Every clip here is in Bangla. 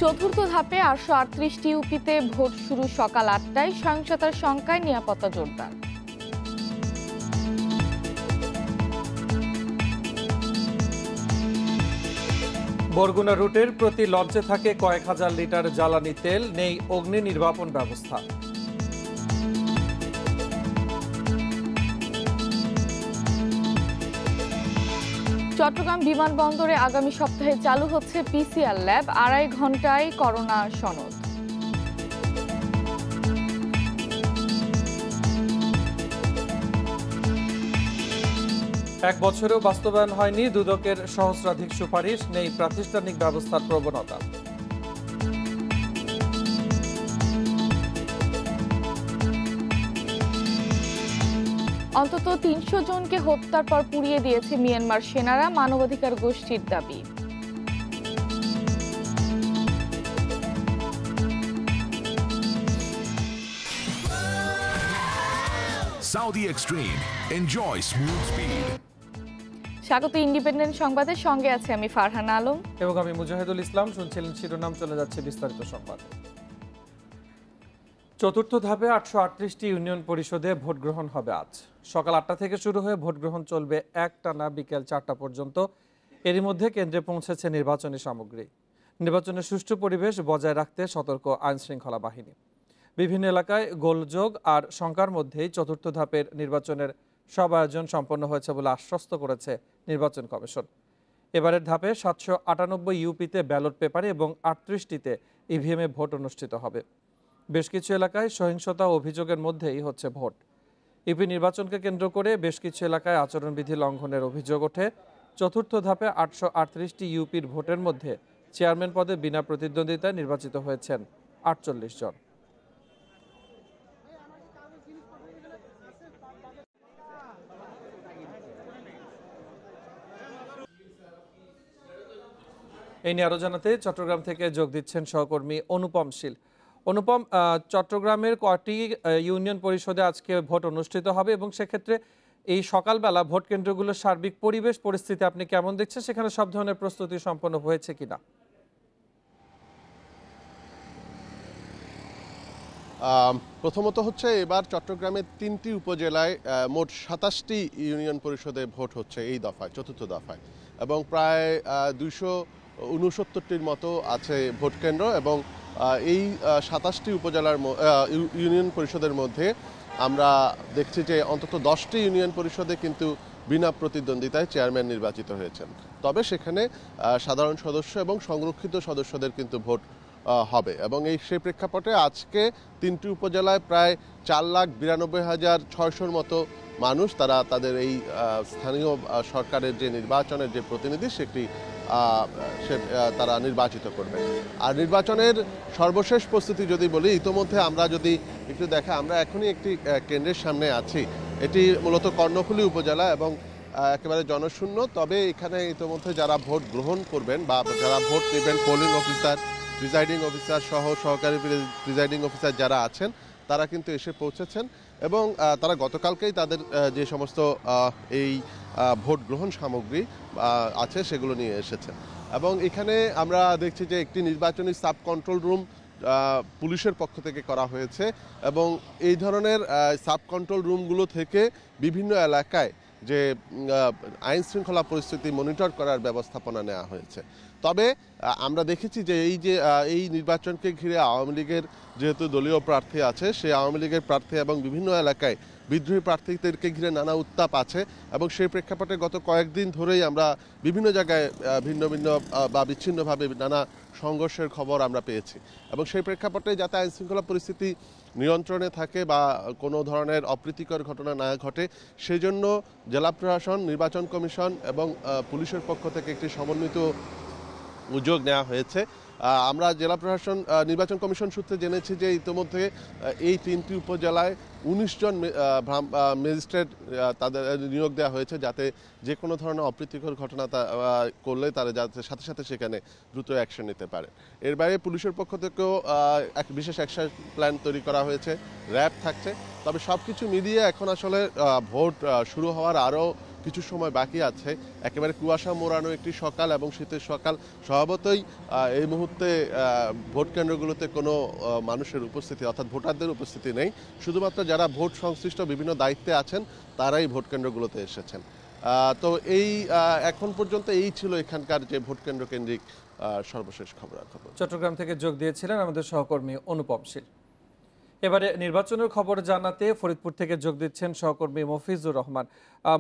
চতুর্থ ধাপে 838টি ইউপিতে ভোট শুরু সকাল 8টায়। সহিংসতার শঙ্কায় নিরাপত্তা জোরদার। বরগুনা রুটের প্রতি লঞ্চে থাকে কয়েক হাজার লিটার জ্বালানি তেল, নেই অগ্নি নির্বাপন ব্যবস্থা। চট্টগ্রাম বিমানবন্দরে আগামী সপ্তাহে চালু হচ্ছে পিসিআর ল্যাব, 2.5 ঘন্টায় করোনা সনদ। এক বছরেও বাস্তবায়ন হয়নি দুদকের সহস্রাধিক সুপারিশ, নেই প্রাতিষ্ঠানিক ব্যবস্থার প্রবণতা। অন্তত 300 জনকে হত্যার পর পুড়িয়ে দিয়েছে মিয়ানমার সেনারা, মানবাধিকার গোষ্ঠীর দাবি। Saudi Extreme. Enjoy smooth speed. স্বাগত ইন্ডিপেন্ডেন্ট সংবাদের, সঙ্গে আছে আমি ফারহানা আলম এবং আমি মুজাহিদুল ইসলাম। শুনছিলেন শিরোনাম, চলে যাচ্ছে বিস্তারিত সংবাদ। চতুর্থ ধাপে 838টি ইউনিয়ন পরিষদে ভোট গ্রহণ হবে আজ। সকাল 8টা থেকে শুরু হয়ে ভোট গ্রহণ চলবে একটানা বিকেল 4টা পর্যন্ত। এরই মধ্যে কেন্দ্রে পৌঁছেছে নির্বাচনী সামগ্রী। নির্বাচনের সুষ্ঠু পরিবেশ বজায় রাখতে সতর্ক আইনশৃঙ্খলা বাহিনী। বিভিন্ন এলাকায় গোলযোগ আর শঙ্কার মধ্যেই চতুর্থ ধাপের নির্বাচনের সব আয়োজন সম্পন্ন হয়েছে বলে আশ্বস্ত করেছে নির্বাচন কমিশন। এবারের ধাপে 798 ইউপিতে ব্যালট পেপারে এবং 38টিতে ইভিএমে ভোট অনুষ্ঠিত হবে। বেশ কিছু এলাকায় সহিংসতা ও অভিযোগের মধ্যেই হচ্ছে ভোট। ইউপি নির্বাচনকে কেন্দ্র করে বেশ কিছু এলাকায় আচরণবিধি লঙ্ঘনের অভিযোগ ওঠে। চতুর্থ ধাপে 838টি ইউপির ভোটের মধ্যে চেয়ারম্যান পদে বিনা প্রতিদ্বন্দ্বিতায় নির্বাচিত হয়েছেন 48 জন। এই নিয়ে আরো জানাতে চট্টগ্রাম থেকে যোগ দিচ্ছেন সহকর্মী অনুপম শীল। অনুপম, চট্টগ্রামের কয়টি ইউনিয়ন পরিষদে আজকে ভোট অনুষ্ঠিত হবে এবং সেক্ষেত্রে এই সকালবেলা ভোট কেন্দ্রগুলোর সার্বিক পরিবেশ পরিস্থিতি আপনি কেমন দেখছেন? সেখানে সব ধরনের প্রস্তুতি সম্পন্ন হয়েছে কিনা? প্রথমত হচ্ছে এবার চট্টগ্রামের 3টি উপজেলায় মোট 27টি ইউনিয়ন পরিষদে ভোট হচ্ছে এই দফায়, চতুর্থ দফায়, এবং প্রায় 269টির মতো আছে ভোট কেন্দ্র। এবং এই 27টি উপজেলার ইউনিয়ন পরিষদের মধ্যে আমরা দেখছি যে অন্তত 10টি ইউনিয়ন পরিষদে কিন্তু বিনা প্রতিদ্বন্দ্বিতায় চেয়ারম্যান নির্বাচিত হয়েছেন। তবে সেখানে সাধারণ সদস্য এবং সংরক্ষিত সদস্যদের কিন্তু ভোট হবে। এবং সেই প্রেক্ষাপটে আজকে 3টি উপজেলায় প্রায় 4,92,600 মতো মানুষ তারা তাদের এই স্থানীয় সরকারের যে নির্বাচনের যে প্রতিনিধি সেটি তারা নির্বাচিত করবে। আর নির্বাচনের সর্বশেষ প্রস্তুতি যদি বলি, ইতোমধ্যে আমরা যদি একটু দেখা, আমরা এখনই একটি কেন্দ্রের সামনে আছি। এটি মূলত কর্ণফুলী উপজেলা এবং একেবারে জনশূন্য। তবে এখানে ইতোমধ্যে যারা ভোট গ্রহণ করবেন বা যারা ভোট নেবেন, পোলিং অফিসার, প্রিজাইডিং অফিসার সহ সহকারী প্রিজাইডিং অফিসার যারা আছেন তারা কিন্তু এসে পৌঁছেছেন এবং তারা গতকালকেই তাদের যে সমস্ত এই ভোট গ্রহণ সামগ্রী আছে সেগুলো নিয়ে এসেছেন। এবং এখানে আমরা দেখছি যে একটি নির্বাচনী সাব কন্ট্রোল রুম পুলিশের পক্ষ থেকে করা হয়েছে এবং এই ধরনের সাব কন্ট্রোল রুমগুলো থেকে বিভিন্ন এলাকায় যে আইন শৃঙ্খলা পরিস্থিতি মনিটর করার ব্যবস্থাপনা নেওয়া হয়েছে। তবে আমরা দেখেছি যে এই নির্বাচনকে ঘিরে আওয়ামী লীগের যেহেতু দলীয় প্রার্থী আছে, সেই আওয়ামী লীগের প্রার্থী এবং বিভিন্ন এলাকায় বিদ্রোহী প্রার্থীদেরকে ঘিরে নানা উত্তাপ আছে এবং সেই প্রেক্ষাপটে গত কয়েকদিন ধরেই আমরা বিভিন্ন জায়গায় ভিন্ন ভিন্ন বা বিচ্ছিন্নভাবে নানা সংঘর্ষের খবর আমরা পেয়েছি। এবং সেই প্রেক্ষাপটে যাতে আইন শৃঙ্খলা পরিস্থিতি নিয়ন্ত্রণে থাকে বা কোনো ধরনের অপ্রীতিকর ঘটনা না ঘটে, সেই জন্য জেলা প্রশাসন, নির্বাচন কমিশন এবং পুলিশের পক্ষ থেকে একটি সমন্বিত উদ্যোগ নেওয়া হয়েছে। আমরা জেলা প্রশাসন, নির্বাচন কমিশন সূত্রে জেনেছি যে ইতিমধ্যে এই 3টি উপজেলায় 19 জন ম্যাজিস্ট্রেট তাদের নিয়োগ দেওয়া হয়েছে, যাতে যে কোনো ধরনের অপ্রীতিকর ঘটনা করলে তারা যাতে সাথে সাথে সেখানে দ্রুত অ্যাকশন নিতে পারে। এর বাইরে পুলিশের পক্ষ থেকেও এক বিশেষ অ্যাকশন প্ল্যান তৈরি করা হয়েছে, র্যাব থাকছে। তবে সব কিছু মিলিয়ে এখন আসলে ভোট শুরু হওয়ার আরও কিছু সময় বাকি আছে, একেবারে কুয়াশা মোড়ানো একটি সকাল এবং শীতের সকাল, স্বভাবতই এই মুহূর্তে ভোট কেন্দ্রগুলোতে কোনো মানুষের উপস্থিতি অর্থাৎ ভোটারদের উপস্থিতি নেই। শুধুমাত্র যারা ভোট সংশ্লিষ্ট বিভিন্ন দায়িত্বে আছেন তারাই ভোট কেন্দ্রগুলোতে এসেছেন। তো এই এখন পর্যন্ত এই ছিল এখানকার যে ভোট কেন্দ্র কেন্দ্রিক সর্বশেষ খবর। চট্টগ্রাম থেকে যোগ দিয়েছিলেন আমাদের সহকর্মী অনুপম শীল। এবারে নির্বাচনের খবর জানাতে ফরিদপুর থেকে যোগ দিচ্ছেন সহকর্মী মফিজুর রহমান।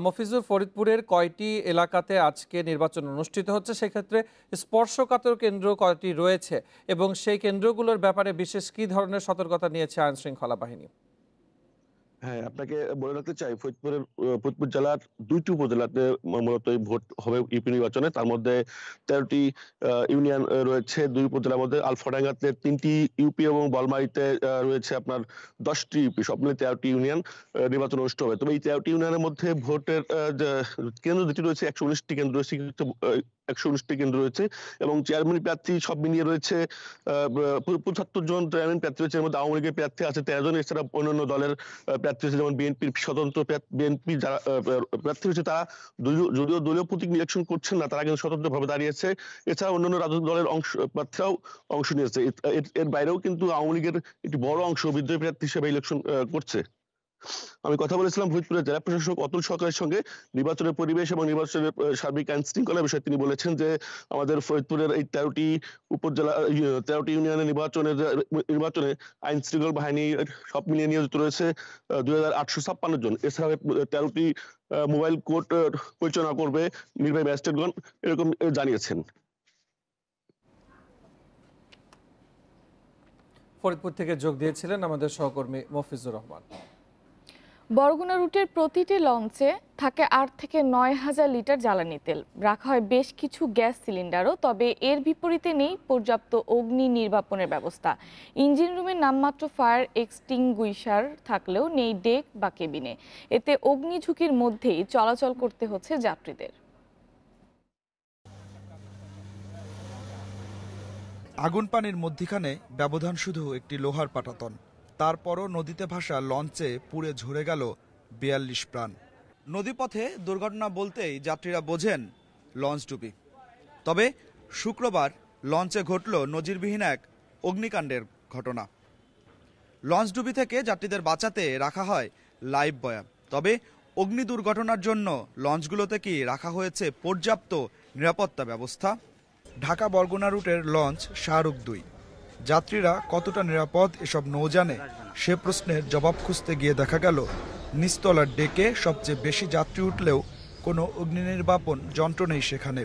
মফিজুর, ফরিদপুরের কয়টি এলাকাতে আজকে নির্বাচন অনুষ্ঠিত হচ্ছে, সেক্ষেত্রে স্পর্শকাতর কেন্দ্র কয়টি রয়েছে এবং সেই কেন্দ্রগুলোর ব্যাপারে বিশেষ কী ধরনের সতর্কতা নিয়েছে আইন শৃঙ্খলা বাহিনী? হ্যাঁ, আপনাকে বলে রাখতে চাই ফরিদপুর জেলার 2টি উপজেলাতে মূলত ভোট হবে ইউপি নির্বাচনে। তার মধ্যে 13টি ইউনিয়ন রয়েছে। 2 উপজেলার মধ্যে আলফাডাঙ্গাতে 3টি ইউপি এবং বলমারীতে রয়েছে আপনার 10টি ইউপি, সব মিলে 13টি ইউনিয়ন নির্বাচন অনুষ্ঠিত হবে। তবে এই 13টি ইউনিয়নের মধ্যে ভোটের কেন্দ্র যেটি রয়েছে 119টি কেন্দ্র রয়েছে, 119টি কেন্দ্র রয়েছে এবং চেয়ারম্যান প্রার্থী সব মিলিয়ে রয়েছে 75 জন চেয়ারম্যান প্রার্থী রয়েছে। এর মধ্যে আওয়ামী লীগের প্রার্থী আছে 13 জন, এছাড়া অন্যান্য দলের প্রার্থী হচ্ছে, যেমন বিএনপির স্বতন্ত্র বিএনপি যারা প্রার্থী হচ্ছে তারা যদিও দলীয় প্রতীক ইলেকশন করছেন না, তারা কিন্তু স্বতন্ত্রভাবে দাঁড়িয়েছে। এছাড়া অন্যান্য রাজনৈতিক দলের প্রার্থীরাও অংশ নিয়েছে। এর বাইরেও কিন্তু আওয়ামী লীগের একটি বড় অংশ বিদ্রোহী প্রার্থী হিসেবে ইলেকশন করছে। আমি কথা বলেছিলাম ফরিদপুরের জেলা প্রশাসক অতুল সরকারের সঙ্গে নির্বাচনের পরিবেশ এবং নির্বাচনের সার্বিক আইন শৃঙ্খলার বিষয়ে। তিনি বলেছেন যে আমাদের ফরিদপুরের এই 13টি উপজেলা 13টি ইউনিয়নের নির্বাচনে আইন শৃঙ্খলা বাহিনী সব মিলিয়ে নিয়োজিত রয়েছে 2856 জন। এছাড়া 13টি মোবাইল কোর্ট পরিচালনা করবে নির্বাহী ম্যাজিস্ট্রেটগণ, এরকম জানিয়েছেন। ফরিদপুর থেকে যোগ দিয়েছিলেন আমাদের সহকর্মী মফিজুর রহমান। বরগুনা রুটের প্রতিটি লঞ্চে থাকে 8 থেকে 9,000 লিটার জ্বালানি তেল, রাখা হয় বেশ কিছু গ্যাস সিলিন্ডারও। তবে এর বিপরীতে নেই পর্যাপ্ত অগ্নি নির্বাপনের ব্যবস্থা। ইঞ্জিন রুমে নামমাত্র ফায়ার এক্সটিংগুইশার থাকলেও নেই ডেক বা কেবিনে। এতে অগ্নি ঝুঁকির মধ্যেই চলাচল করতে হচ্ছে যাত্রীদের। আগুন পানির মধ্যখানে ব্যবধান শুধু একটি লোহার পাটাতন। তারপরও নদীতে ভাসা লঞ্চে পুড়ে ঝরে গেল 42 প্রাণ। নদীপথে দুর্ঘটনা বলতেই যাত্রীরা বোঝেন লঞ্চ ডুবি। তবে শুক্রবার লঞ্চে ঘটল নজিরবিহীন এক অগ্নিকাণ্ডের ঘটনা। লঞ্চ ডুবি থেকে যাত্রীদের বাঁচাতে রাখা হয় লাইফ বয়া। তবে অগ্নি দুর্ঘটনার জন্য লঞ্চগুলোতে কি রাখা হয়েছে পর্যাপ্ত নিরাপত্তা ব্যবস্থা? ঢাকা বরগুনা রুটের লঞ্চ শাহরুখ 2। যাত্রীরা কতটা নিরাপদ এসব নৌযানে, সে প্রশ্নের জবাব খুঁজতে গিয়ে দেখা গেল নিচতলার ডেকে সবচেয়ে বেশি যাত্রী উঠলেও কোনো অগ্নি নির্বাপন যন্ত্র নেই সেখানে।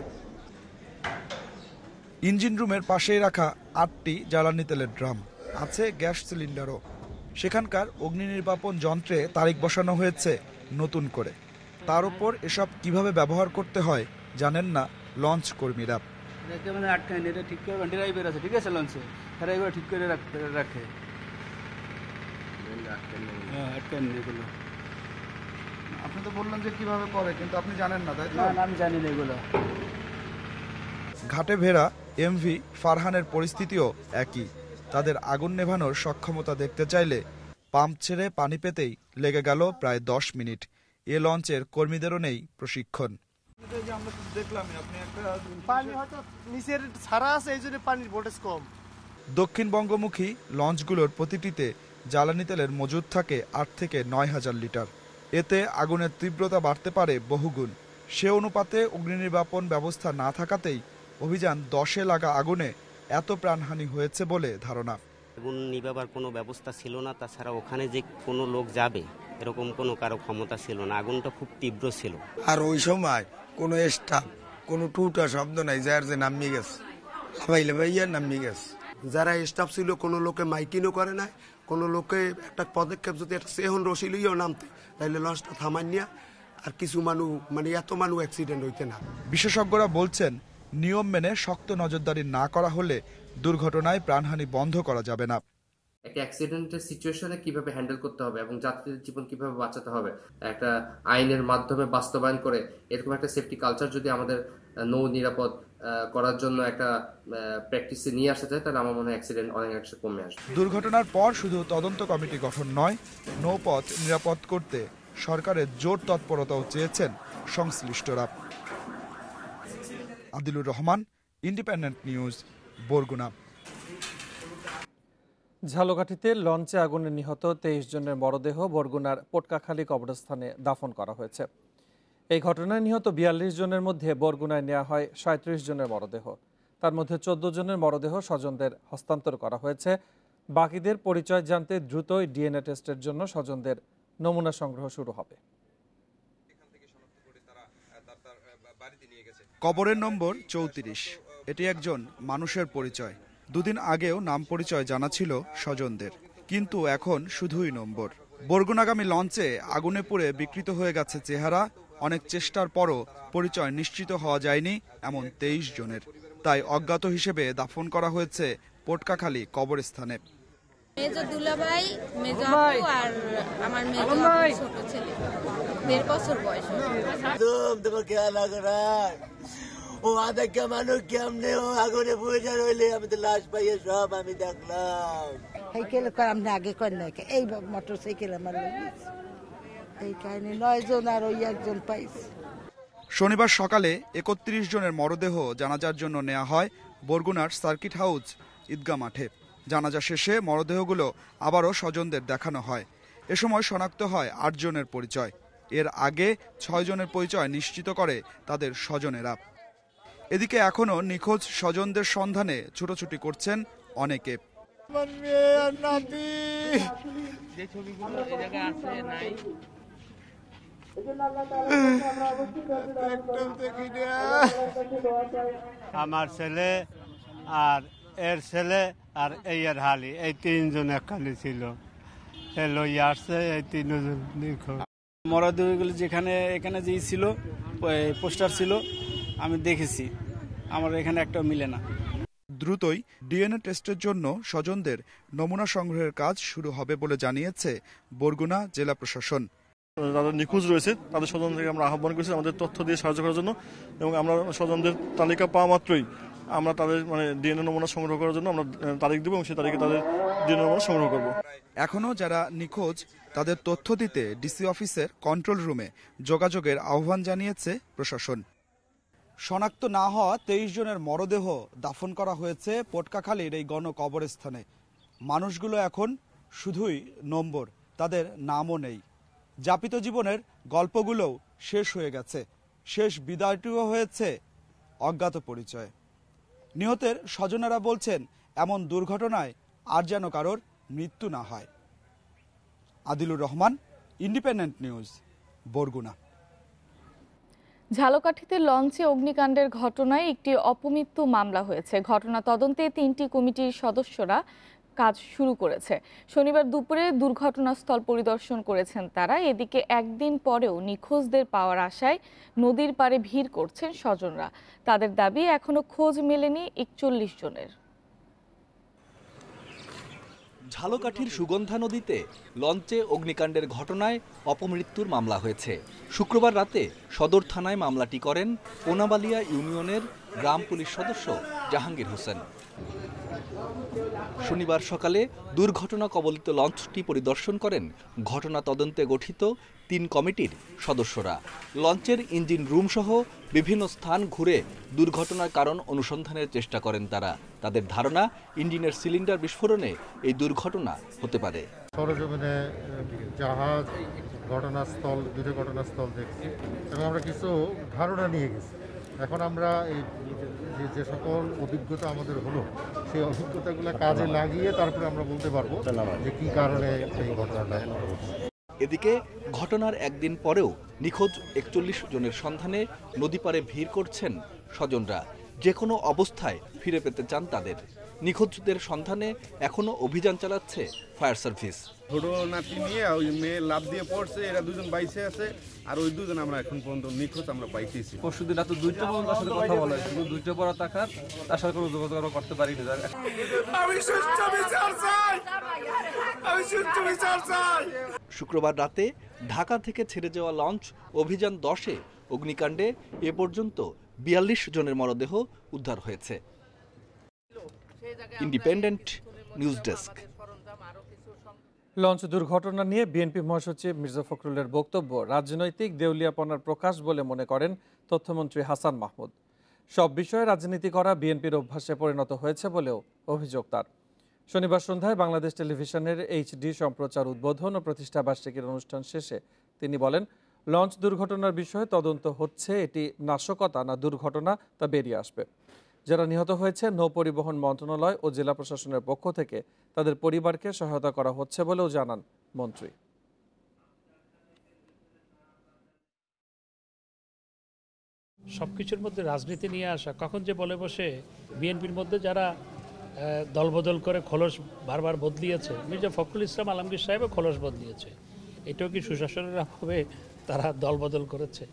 ইঞ্জিন রুমের পাশেই রাখা 8টি জ্বালানি তেলের ড্রাম, আছে গ্যাস সিলিন্ডারও। সেখানকার অগ্নি নির্বাপন যন্ত্রে তারিখ বসানো হয়েছে নতুন করে। তার উপর এসব কিভাবে ব্যবহার করতে হয় জানেন না লঞ্চ কর্মীরা। ঠিক করে ড্রাইভার আছে, ঠিক আছে, লঞ্চে তারা এগুলো ঠিক করে রাখে। আপনি তো বললেন যে কিভাবে করে, কিন্তু আপনি জানেন না, তাই না? আমি জানি না এগুলো। ঘাটে ভেড়া এমভি ফারহানের পরিস্থিতিও একই। তাদের আগুন নেভানোর সক্ষমতা দেখতে চাইলে পাম্প ছেড়ে পানি পেতেই লেগে গেল প্রায় 10 মিনিট। এ লঞ্চের কর্মীদেরও নেই প্রশিক্ষণ। দক্ষিণ বঙ্গমুখী লঞ্চগুলোর প্রতিটিতে জ্বালানি তেলের মজুদ থাকে 8 থেকে 9,000 লিটার। এতে আগুনের তীব্রতা বাড়তে পারে বহুগুণ। সে অনুপাতে অগ্নি নির্বাপন ব্যবস্থা না থাকাতেই অভিযান 10-এ লাগা আগুনে এত প্রাণহানি হয়েছে বলে ধারণা। আগুন নিভাবার কোনো ব্যবস্থা ছিল না, তাছাড়া ওখানে যে কোনো লোক যাবে এরকম কোনো কারো ক্ষমতা ছিল না। আগুনটা খুব তীব্র ছিল। আর ওই সময় কোনো স্টাফ, কোনো টুটা শব্দ নাই, যার যে নামিয়ে গেছে লাভাইয়া নামিয়ে গেছে। যারা স্টাফ ছিল কোনো লোকে মাইকিনও করে নাই, কোনো লোকে একটা পদক্ষেপ যদি একটা সেহন রশি লইয়াও নামতে, তাইলে লঞ্চটা থামাই নিয়া আর কিছু মানুষ এত মানুষ অ্যাক্সিডেন্ট হইতে না। বিশেষজ্ঞরা বলছেন নিয়ম মেনে শক্ত নজরদারি না করা হলে দুর্ঘটনায় প্রাণহানি বন্ধ করা যাবে না। একটা অ্যাক্সিডেন্টের সিচুয়েশনে কিভাবে হ্যান্ডেল করতে হবে এবং যাত্রীদের জীবন কিভাবে বাঁচাতে হবে একটা আইনের মাধ্যমে বাস্তবায়ন করে এরকম একটা সেফটি কালচার যদি আমাদের নৌ নিরাপদ করার জন্য একটা প্র্যাকটিসে নিয়ে আসা যায়, তাহলে আমার মনে হয় অ্যাক্সিডেন্ট অনেকাংশে কমে আসবে। দুর্ঘটনার পর শুধু তদন্ত কমিটি গঠন নয়, নৌপথ নিরাপদ করতে সরকারের জোর তৎপরতাও চেয়েছেন সংশ্লিষ্টরা। Adilur Rahman, independent news, Barguna. ঝালকাঠিতে লঞ্চে আগুনে নিহত 23 জনের মরদেহ বরগুনার পটকাখালী কবরস্থানে দাফন করা হয়েছে। এই ঘটনায় নিহত 42 জনের মধ্যে বরগুনায় নেওয়া হয় 37 জনের মরদেহ। তার মধ্যে 14 জনের মরদেহ স্বজনদের হস্তান্তর করা হয়েছে। বাকিদের পরিচয় জানতে দ্রুতই ডিএনএ টেস্টের জন্য স্বজনদের নমুনা সংগ্রহ শুরু হবে। কবরের নম্বর 34। এটি একজন মানুষের পরিচয়। দুদিন আগেও নাম পরিচয় জানা ছিল স্বজনদের, কিন্তু এখন শুধুই নম্বর। বরগুনাগামী লঞ্চে আগুনে পুড়ে বিকৃত হয়ে গেছে চেহারা। অনেক চেষ্টার পরও পরিচয় নিশ্চিত হওয়া যায়নি এমন 23 জনের। তাই অজ্ঞাত হিসেবে দাফন করা হয়েছে পটকাখালী কবরস্থানে। মেজো দুলাভাই, মেজো আপু আর আমার মেজো ছোট ছেলে, 1.5 বছর বয়স। ও আধা মানুষ কেমনে ও আগুনে পুড়ে রইলে আমি তো লাশ পাইয়ে সব আমি দেখলাম। সাইকেল আমরা আগে কর না, এই মোটর সাইকেল আমার এই কাহিনী 9 জন আর ওই একজন পাইছে। শনিবার সকালে 31 জনের মরদেহ জানাজার জন্য নেওয়া হয় বরগুনার সার্কিট হাউস ঈদগাহ মাঠে। জানাজা শেষে মরদেহগুলো আবারও স্বজনদের দেখানো হয়। এ সময় শনাক্ত হয় 8 জনের পরিচয়। এর আগে 6 জনের পরিচয় নিশ্চিত করে তাদের স্বজনেরা। এদিকে এখনো নিখোঁজ স্বজনদের সন্ধানে ছুটোছুটি করছেন অনেকে। আমার ছেলে আর এর ছেলে আর এর হালি, এই 3 জন একখানে ছিল। লইয়া আসছে এই 3 জন নিখোঁজ। মরদেহগুলো যেখানে এখানে যেই ছিল পোস্টার ছিল আমি দেখেছি, আমার এখানে একটাও মিলে না। দ্রুতই ডিএনএ টেস্টের জন্য স্বজনদের নমুনা সংগ্রহের কাজ শুরু হবে বলে জানিয়েছে বরগুনা জেলা প্রশাসন। যারা নিখোঁজ রয়েছে তাদের স্বজনদেরকে আমরা আহ্বান করেছি আমাদের তথ্য দিয়ে সাহায্য করার জন্য, এবং আমরা স্বজনদের তালিকা পাওয়া মাত্রই আমরা তাদের ডিএনএ নমুনা সংগ্রহ করার জন্য আমরা তারিখ দেবো এবং সেই তারিখে তাদের ডিএনএ নমুনা সংগ্রহ করব। এখনো যারা নিখোঁজ তাদের তথ্য দিতে ডিসি অফিসের কন্ট্রোল রুমে যোগাযোগের আহ্বান জানিয়েছে প্রশাসন। শনাক্ত না হওয়া 23 জনের মরদেহ দাফন করা হয়েছে পটকাখালীর এই গণকবরস্থানে। মানুষগুলো এখন শুধুই নম্বর, তাদের নামও নেই। যাপিত জীবনের গল্পগুলোও শেষ হয়ে গেছে। শেষ বিদায়টিও হয়েছে অজ্ঞাত পরিচয়। নিহতের স্বজনেরা বলছেন এমন দুর্ঘটনায় আর যেন কারোর মৃত্যু না হয়। Adilur Rahman, independent news, Barguna. ঝালকাঠিতে লঞ্চে অগ্নিকাণ্ডের ঘটনায় একটি অপমৃত্যু মামলা হয়েছে। ঘটনা তদন্তে 3টি কমিটির সদস্যরা কাজ শুরু করেছে। শনিবার দুপুরে দুর্ঘটনাস্থল পরিদর্শন করেছেন তারা। এদিকে একদিন পরেও নিখোঁজদের পাওয়ার আশায় নদীর পাড়ে ভিড় করছেন স্বজনরা। তাদের দাবি এখনো খোঁজ মেলেনি 41 জনের। ঝালকাঠির সুগন্ধা নদীতে লঞ্চে অগ্নিকাণ্ডের ঘটনায় অপমৃত্যুর মামলা হয়েছে। শুক্রবার রাতে সদর থানায় মামলাটি করেন পোনাবালিয়া ইউনিয়নের গ্রাম পুলিশ সদস্য জাহাঙ্গীর হোসেন। শনিবার সকালে দুর্ঘটনা কবলিত লঞ্চটি পরিদর্শন করেন ঘটনা তদন্তে গঠিত 3 কমিটির সদস্যরা। লঞ্চের ইঞ্জিন রুম সহ বিভিন্ন স্থান ঘুরে দুর্ঘটনার কারণ অনুসন্ধানের চেষ্টা করেন তারা। তাদের ধারণা ইঞ্জিনের সিলিন্ডার বিস্ফোরণে এই দুর্ঘটনা হতে পারে। সরজমিনে জাহাজ ঘটনাস্থল, দুটো ঘটনাস্থল দেখছি এবং আমরা কিছু ধারণা নিয়ে গেছি। এখন আমরা এই যে সকল অভিজ্ঞতা আমাদের হলো সেই অভিজ্ঞতাগুলো কাজে লাগিয়ে তারপরে আমরা বলতে পারবো যে কি কারণে এই ঘটনাটা হলো। এদিকে ঘটনার একদিন পরেও নিখোঁজ 41 জনের সন্ধানে নদী পাড়ে ভিড় করছেন স্বজনরা। যে কোনো অবস্থায় ফিরে পেতে চান তাদের। নিখোঁজদের সন্ধানে এখনো অভিযান চালাচ্ছে ফায়ার সার্ভিস। ছোট নাতি নিয়ে ওই মেয়ে লাভ দিয়ে পড়ছে, এরা 2 জন বাইসে আছে, আর ওই 2 জন আমরা এখন পর্যন্ত নিখোঁজ আমরা পাইতেছি। পরশুদিন রাত 2টা পর্যন্ত তার সাথে কথা বলা হয়েছে, 2টা পর তাকার তার সাথে কোনো যোগাযোগ করতে পারিনি। শুক্রবার রাতে ঢাকা থেকে ছেড়ে যাওয়া লঞ্চ অভিযান 10-এ অগ্নিকাণ্ডে এ পর্যন্ত 42 জনের মরদেহ উদ্ধার হয়েছে। Independent news desk. লঞ্চ দুর্ঘটনা নিয়ে বিএনপি মহাসচিব মির্জা ফখরুলের বক্তব্য রাজনৈতিক দেউলিয়াপনার প্রকাশ বলে মনে করেন তথ্যমন্ত্রী হাসান মাহমুদ। সব বিষয়ে রাজনীতি করা বিএনপির অভ্যাসে পরিণত হয়েছে বলেও অভিযোগ তার। শনিবার সন্ধ্যায় বাংলাদেশ টেলিভিশনের এইচডি সম্প্রচার উদ্বোধন ও প্রতিষ্ঠা বার্ষিকীর অনুষ্ঠান শেষে তিনি বলেন, লঞ্চ দুর্ঘটনার বিষয়ে তদন্ত হচ্ছে, এটি নাশকতা না দুর্ঘটনা তা বেরিয়ে আসবে। যারা নিহত হয়েছে নৌপরিবহন মন্ত্রণালয় ও জেলা প্রশাসনের পক্ষ থেকে তাদের পরিবারকে সহায়তা করা হচ্ছে বলেও জানান মন্ত্রী। সবকিছুর মধ্যে রাজনীতি নিয়ে আসা, কখন যে বলে বসে বিএনপির মধ্যে যারা দলবদল করে খোলস বারবার বদলিয়েছে, মির্জা ফখরুল ইসলাম আলমগীর সাহেবও খোলস বদলিয়েছে, এটাও কি সুশাসনের অভাবে তারা দলবদল করেছে?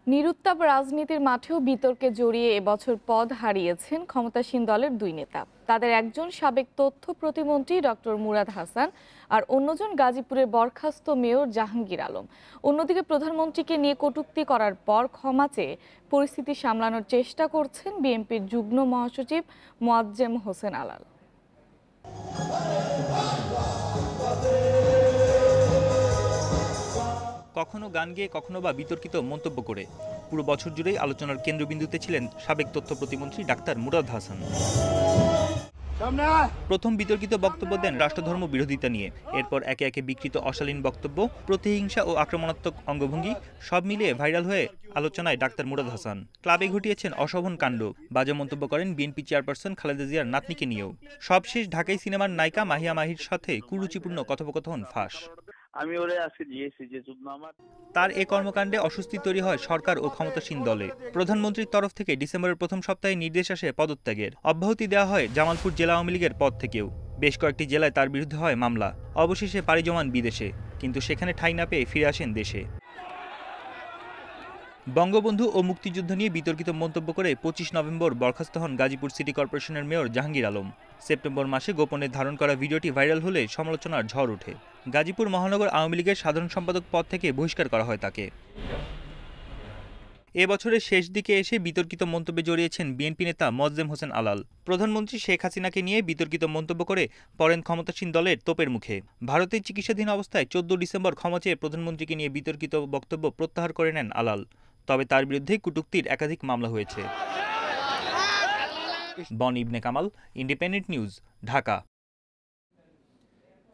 নিরুত্তাপ রাজনীতির মাঠেও বিতর্কে জড়িয়ে এবছর পদ হারিয়েছেন ক্ষমতাসীন দলের দুই নেতা। তাদের একজন সাবেক তথ্য প্রতিমন্ত্রী ডক্টর মুরাদ হাসান আর অন্যজন গাজীপুরের বরখাস্ত মেয়র জাহাঙ্গীর আলম। অন্যদিকে প্রধানমন্ত্রীকে নিয়ে কটূক্তি করার পর ক্ষমা চেয়ে পরিস্থিতি সামলানোর চেষ্টা করছেন বিএনপির যুগ্ম মহাসচিব মোয়াজ্জেম হোসেন আলাল। কখনো গান গেয়ে, কখনো বা বিতর্কিত মন্তব্য করে পুরো বছর জুড়েই আলোচনার কেন্দ্রবিন্দুতে ছিলেন সাবেক তথ্য প্রতিমন্ত্রী ডাক্তার মুরাদ হাসান। প্রথম বিতর্কিত বক্তব্য দেন রাষ্ট্রধর্ম বিরোধিতা নিয়ে। এরপর একে একে বিকৃত অশালীন বক্তব্য, প্রতিহিংসা ও আক্রমণাত্মক অঙ্গভঙ্গি সব মিলিয়ে ভাইরাল হয়ে আলোচনায় ডাক্তার মুরাদ হাসান। ক্লাবে ঘটিয়েছেন অশোভন কাণ্ড, বাজে মন্তব্য করেন বিএনপি চেয়ারপারসন খালেদা জিয়ার নাতনিকে নিয়েও। সবশেষ ঢাকাই সিনেমার নায়িকা মাহিয়া মাহির সাথে কুরুচিপূর্ণ কথোপকথন ফাঁস। তার এ কর্মকাণ্ডে অস্বস্তি তৈরি হয় সরকার ও ক্ষমতাসীন দলে। প্রধানমন্ত্রীর তরফ থেকে ডিসেম্বরের প্রথম সপ্তাহে নির্দেশ আসে পদত্যাগের। অব্যাহতি দেওয়া হয় জামালপুর জেলা আওয়ামী লীগের পদ থেকেও। বেশ কয়েকটি জেলায় তার বিরুদ্ধে হয় মামলা। অবশেষে পাড়ি জমান বিদেশে, কিন্তু সেখানে ঠাঁই না পেয়ে ফিরে আসেন দেশে। বঙ্গবন্ধু ও মুক্তিযুদ্ধ নিয়ে বিতর্কিত মন্তব্য করে 25 নভেম্বর বরখাস্ত হন গাজীপুর সিটি কর্পোরেশনের মেয়র জাহাঙ্গীর আলম। সেপ্টেম্বর মাসে গোপনে ধারণ করা ভিডিওটি ভাইরাল হলে সমালোচনার ঝড় ওঠে। গাজীপুর মহানগর আওয়ামী লীগের সাধারণ সম্পাদক পদ থেকে বহিষ্কার করা হয় তাকে। এ বছরের শেষ দিকে এসে বিতর্কিত মন্তব্যে জড়িয়েছেন বিএনপি নেতা মোয়াজ্জেম হোসেন আলাল। প্রধানমন্ত্রী শেখ হাসিনাকে নিয়ে বিতর্কিত মন্তব্য করে পড়েন ক্ষমতাসীন দলের তোপের মুখে। ভারতের চিকিৎসাধীন অবস্থায় 14 ডিসেম্বর ক্ষমা চেয়ে প্রধানমন্ত্রীকে নিয়ে বিতর্কিত বক্তব্য প্রত্যাহার করে নেন আলাল। তবে তার বিরুদ্ধে কটূক্তির একাধিক মামলা হয়েছে। বন ইবনে কামাল, ইন্ডিপেন্ডেন্ট নিউজ, ঢাকা।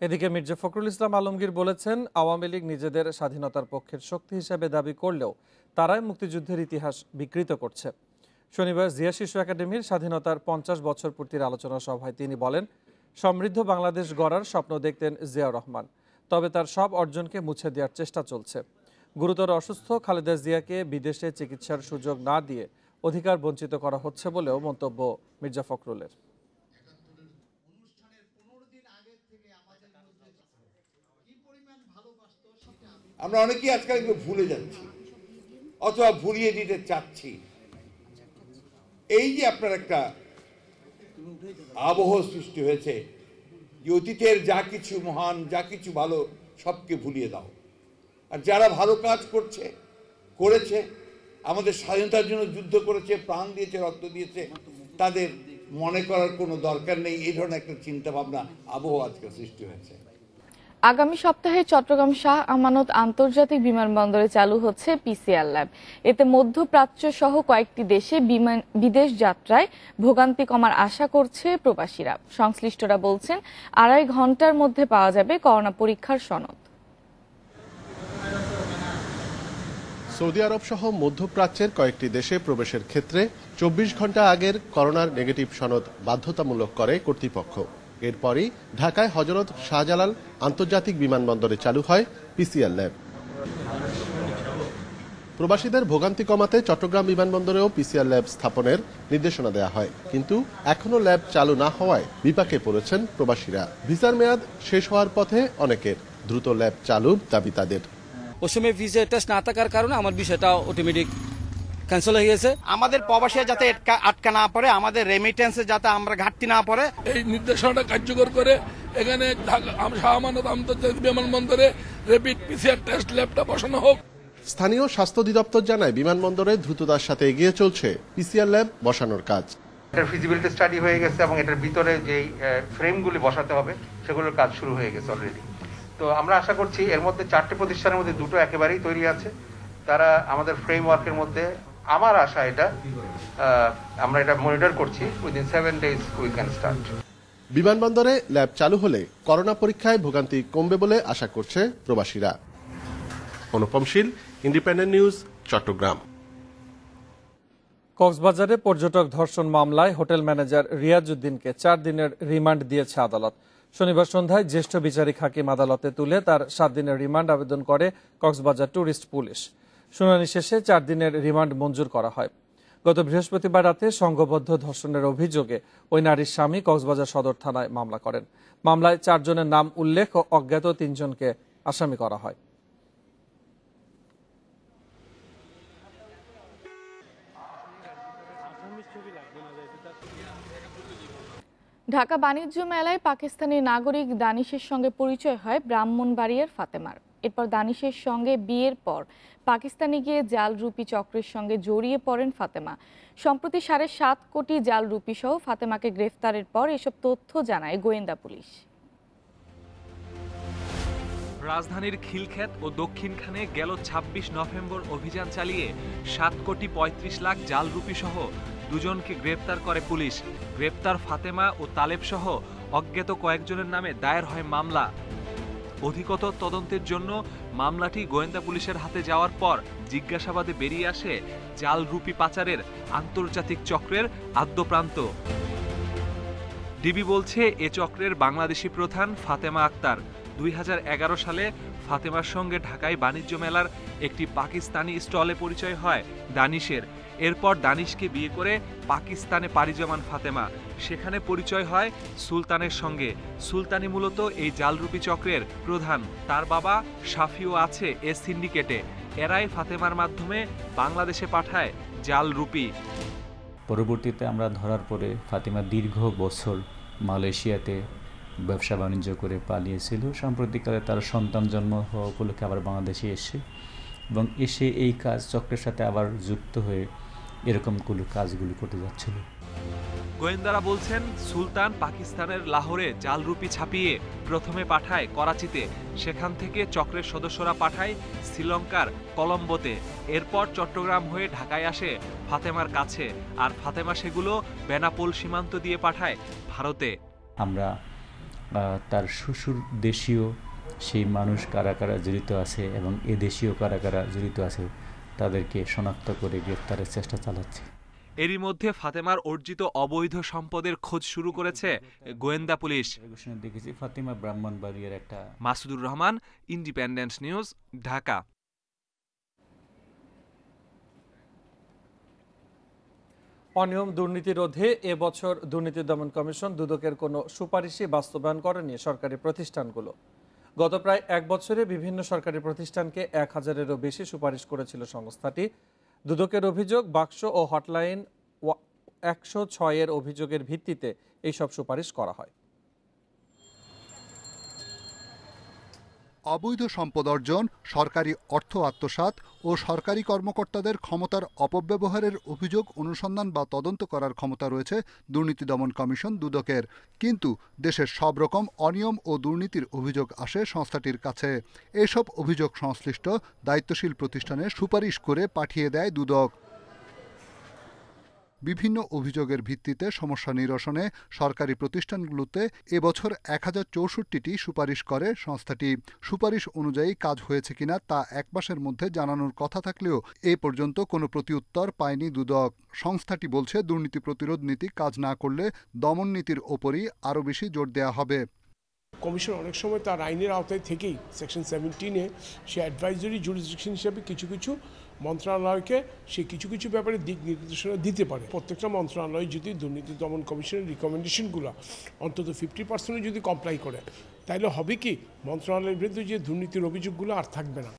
এদিকে মির্জা ফখরুল ইসলাম আলমগীর বলেছেন, আওয়ামী লীগ নিজেদের স্বাধীনতার পক্ষের শক্তি হিসেবে দাবি করলেও তারাই মুক্তিযুদ্ধের ইতিহাস বিকৃত করছে। শনিবার জিয়া শিশু একাডেমির স্বাধীনতার 50 বছর পূর্তির আলোচনা সভায় তিনি বলেন, সমৃদ্ধ বাংলাদেশ গড়ার স্বপ্ন দেখতেন জিয়াউর রহমান, তবে তার সব অর্জনকে মুছে দেওয়ার চেষ্টা চলছে। গুরুতর অসুস্থ খালেদা জিয়াকে বিদেশে চিকিৎসার সুযোগ না দিয়ে অধিকার বঞ্চিত করা হচ্ছে বলেও মন্তব্য মির্জা ফখরুলের। আমরা অনেকেই আজকাল একটু ভুলে যাচ্ছি অথবা ভুলিয়ে দিতে চাচ্ছি। এই যে আপনার একটা আবহ সৃষ্টি হয়েছে যে অতীতের যা কিছু মহান, যা কিছু ভালো সবকে ভুলিয়ে দাও। আর যারা ভালো কাজ করেছে, আমাদের স্বাধীনতার জন্য যুদ্ধ করেছে, প্রাণ দিয়েছে, রক্ত দিয়েছে, তাদের মনে করার কোনো দরকার নেই। এই ধরনের একটা চিন্তা ভাবনা আবহ আজকে সৃষ্টি হয়েছে। আগামী সপ্তাহে চট্টগ্রাম শাহ আমানত আন্তর্জাতিক বিমানবন্দরে চালু হচ্ছে পিসিআর ল্যাব। এতে মধ্যপ্রাচ্য সহ কয়েকটি দেশে বিদেশ যাত্রায় ভোগান্তি কমার আশা করছে প্রবাসীরা। সংশ্লিষ্টরা বলছেন, 2.5 ঘন্টার মধ্যে পাওয়া যাবে করোনা পরীক্ষার সনদ। সৌদি আরব সহ মধ্যপ্রাচ্যের কয়েকটি দেশে প্রবেশের ক্ষেত্রে 24 ঘন্টা আগের করোনার নেগেটিভ সনদ বাধ্যতামূলক করে কর্তৃপক্ষ। এরপরই ঢাকায় হযরত শাহজালাল আন্তর্জাতিক বিমানবন্দরে চালু হয় পিসিআর ল্যাব। প্রবাসীদের ভোগান্তি কমাতে চট্টগ্রাম বিমানবন্দরেও পিসিআর ল্যাব স্থাপনের নির্দেশনা দেওয়া হয়, কিন্তু এখনো ল্যাব চালু না হওয়ায় বিপাকে পড়েছেন প্রবাসীরা। ভিসার মেয়াদ শেষ হওয়ার পথে অনেকের, দ্রুত ল্যাব চালুর দাবি তাদের। ওই সময় ভিসা টেস্ট না থাকার কারণে আমার বিষয়টা অটোমেটিক ক্যান্সেল হয়ে গেছে। আমাদের প্রবাসী যাতে আটকা না পড়ে, আমাদের রেমিটেন্সে যাতে আমরা ঘাটতি না পড়ে, এই নির্দেশনাটা কার্যকর করে এখানে শাহ আমানত আন্তর্জাতিক বিমানবন্দরে র্যাপিড পিসিআর টেস্ট ল্যাবটা বসানো হোক। স্থানীয় স্বাস্থ্য অধিদপ্তর জানায়, বিমানবন্দরে দ্রুততার সাথে এগিয়ে চলছে পিসিআর ল্যাব বসানোর কাজ। এটার ফিজিবিলিটি স্টাডি হয়ে গেছে এবং এটার ভিতরে যেই ফ্রেমগুলি বসাতে হবে সেগুলোর কাজ শুরু হয়ে গেছে অলরেডি। তো আমরা আশা করছি এর মধ্যে 4টে প্রতিষ্ঠানের মধ্যে 2টো একেবারেই তৈরি আছে। তারা আমাদের ফ্রেমওয়ার্কের মধ্যে, আমার আশা এটা আমরা এটা মনিটর করছি, within 7 days we can start. বিমানবন্দরে ল্যাব চালু হলে করোনা পরীক্ষায় ভোগান্তি কমবে বলে আশা করছে প্রবাসীরা। অনুপম শীল, ইন্ডিপেন্ডেন্ট নিউজ, চট্টগ্রাম। কক্সবাজারে পর্যটক ধর্ষণ মামলায় হোটেল ম্যানেজার রিয়াজউদ্দিনকে 4 দিনের রিমান্ড দিয়েছে আদালত। শনিবার সন্ধ্যায় জ্যেষ্ঠ বিচারিক হাকিম আদালতে তুলে তার 7 দিনের রিমান্ড আবেদন করে কক্সবাজার ট্যুরিস্ট পুলিশ। শুনানি শেষে 4 দিনের রিমান্ড মঞ্জুর করা হয়। গত বৃহস্পতিবার রাতে সংঘবদ্ধ ধর্ষণের অভিযোগে ওই নারীর স্বামী কক্সবাজার সদর থানায় মামলা করেন। মামলায় 4 জনের নাম উল্লেখ ও অজ্ঞাত 3 জনকে আসামি করা হয়। ঢাকা বাণিজ্য মেলায় পাকিস্তানি নাগরিক দানিশের সঙ্গে পরিচয় হয় ব্রাহ্মণবাড়িয়ার ফাতেমার। এরপর দানিশের সঙ্গে বিয়ের পর পাকিস্তানে গিয়ে জাল রুপি চক্রের সঙ্গে জড়িয়ে পড়েন ফাতেমা। সম্প্রতি 7.5 কোটি জাল রুপি সহ ফাতেমাকে গ্রেফতারের পর এসব তথ্য জানায় গোয়েন্দা পুলিশ। রাজধানীর খিলক্ষেত ও দক্ষিণখানে গেল 26 নভেম্বর অভিযান চালিয়ে 7 কোটি 35 লাখ জাল রুপি সহ 2 জনকে গ্রেপ্তার করে পুলিশ। গ্রেপ্তার ফাতেমা ও তালেব সহ অজ্ঞাত কয়েকজনের নামে দায়ের হয় মামলা। অধিকতর তদন্তের জন্য মামলাটি গোয়েন্দা পুলিশের হাতে যাওয়ার পর জিজ্ঞাসাবাদে বেরিয়ে আসে জাল রুপি পাচারের আন্তর্জাতিক চক্রের আদ্যপ্রান্ত। ডিবি বলছে এ চক্রের বাংলাদেশি প্রধান ফাতেমা আক্তার। 2011 সালে ফাতেমার সঙ্গে ঢাকায় বাণিজ্য মেলার একটি পাকিস্তানি স্টলে পরিচয় হয় দানিশের। এরপর দানিশকে বিয়ে করে পাকিস্তানে পাড়ি জমান ফাতেমা। সেখানে পরিচয় হয় সুলতানের সঙ্গে। সুলতানি মূলত এই জালরুপি চক্রের প্রধান। তার বাবা শাফিও আছে এ সিন্ডিকেটে। এরাই ফাতেমার মাধ্যমে বাংলাদেশে পাঠায় জাল রুপি। পরবর্তীতে আমরা ধরার পরে ফাতেমা দীর্ঘ বছর মালয়েশিয়াতে ব্যবসা বাণিজ্য করে পালিয়েছিল। সাম্প্রতিককালে তার সন্তান জন্ম হওয়া উপলক্ষে আবার বাংলাদেশে এসে এবং এসে এই কাজ চক্রের সাথে আবার যুক্ত হয়ে এরকম কাজগুলি করতে যাচ্ছিল। গোয়েন্দারা বলছেন সুলতান পাকিস্তানের লাহোরে জাল রুপি ছাপিয়ে প্রথমে পাঠায় করাচিতে, সেখান থেকে চক্রের সদস্যরা পাঠায় শ্রীলঙ্কার কলম্বোতে। এরপর চট্টগ্রাম হয়ে ঢাকায় আসে ফাতেমার কাছে, আর ফাতেমা সেগুলো বেনাপোল সীমান্ত দিয়ে পাঠায় ভারতে। আমরা তার শ্বশুর দেশীয় সেই মানুষ কারা কারা জড়িত আছে এবং এ দেশীয় কারা কারা জড়িত আছে তাদেরকে শনাক্ত করে গ্রেফতারের চেষ্টা চালাচ্ছে। এরই মধ্যে ফাতেমার অর্জিত অবৈধ সম্পদের খোঁজ শুরু করেছে গোয়েন্দা পুলিশ। দেখেছি ফাতেমা ব্রাহ্মণবাড়িয়ার একটা। Masudur Rahman, independent news, Dhaka. অনিয়ম দুর্নীতি রোধে এবছর দুর্নীতি দমন কমিশন দুদকের কোনো সুপারিশই বাস্তবায়ন করেনি সরকারি প্রতিষ্ঠানগুলো। গত প্রায় 1 বছরে বিভিন্ন সরকারি প্রতিষ্ঠানকে 1000-এরও বেশি সুপারিশ করেছিল সংস্থাটি। দুদকের অভিযোগ, বাক্স ও হটলাইন 106-এর অভিযোগের ভিত্তিতে এইসব সুপারিশ করা হয়। অবৈধ সম্পদ অর্জন, সরকারি অর্থ আত্মসাৎ ও সরকারি কর্মকর্তাদের ক্ষমতার অপব্যবহারের অভিযোগ অনুসন্ধান বা তদন্ত করার ক্ষমতা রয়েছে দুর্নীতি দমন কমিশন দুদকের। কিন্তু দেশের সব রকম অনিয়ম ও দুর্নীতির অভিযোগ আসে সংস্থাটির কাছে। এসব অভিযোগ সংশ্লিষ্ট দায়িত্বশীল প্রতিষ্ঠানে সুপারিশ করে পাঠিয়ে দেয় দুদক। বিভিন্ন অভিযোগের ভিত্তিতে সমস্যা নিরসনে সরকারি প্রতিষ্ঠানগুলোতে এবছর 1064টি সুপারিশ করে সংস্থাটি। সুপারিশ অনুযায়ী কাজ হয়েছে কিনা তা 1 মাসের মধ্যে জানানোর কথা থাকলেও এ পর্যন্ত কোনো প্রতিউত্তর পায়নি দুদক। সংস্থাটি বলছে দুর্নীতি প্রতিরোধ নীতি কাজ না করলে দমন নীতির ওপরই আরও বেশি জোর দেওয়া হবে। কমিশন অনেক সময় তার আইনের আওতায় থেকেই সেকশন 17-এ সে অ্যাডভাইজরি জুরিসডিকশন হিসেবে কিছু মন্ত্রণালয়কে সে কিছু ব্যাপারে দিক নির্দেশনা দিতে পারে। প্রত্যেকটা মন্ত্রণালয় যদি দুর্নীতি দমন কমিশনের রিকমেন্ডেশনগুলো অন্তত 50% যদি কমপ্লাই করে, তাহলে হবে কি মন্ত্রণালয়ের বিরুদ্ধে যে দুর্নীতির অভিযোগগুলো আর থাকবে না।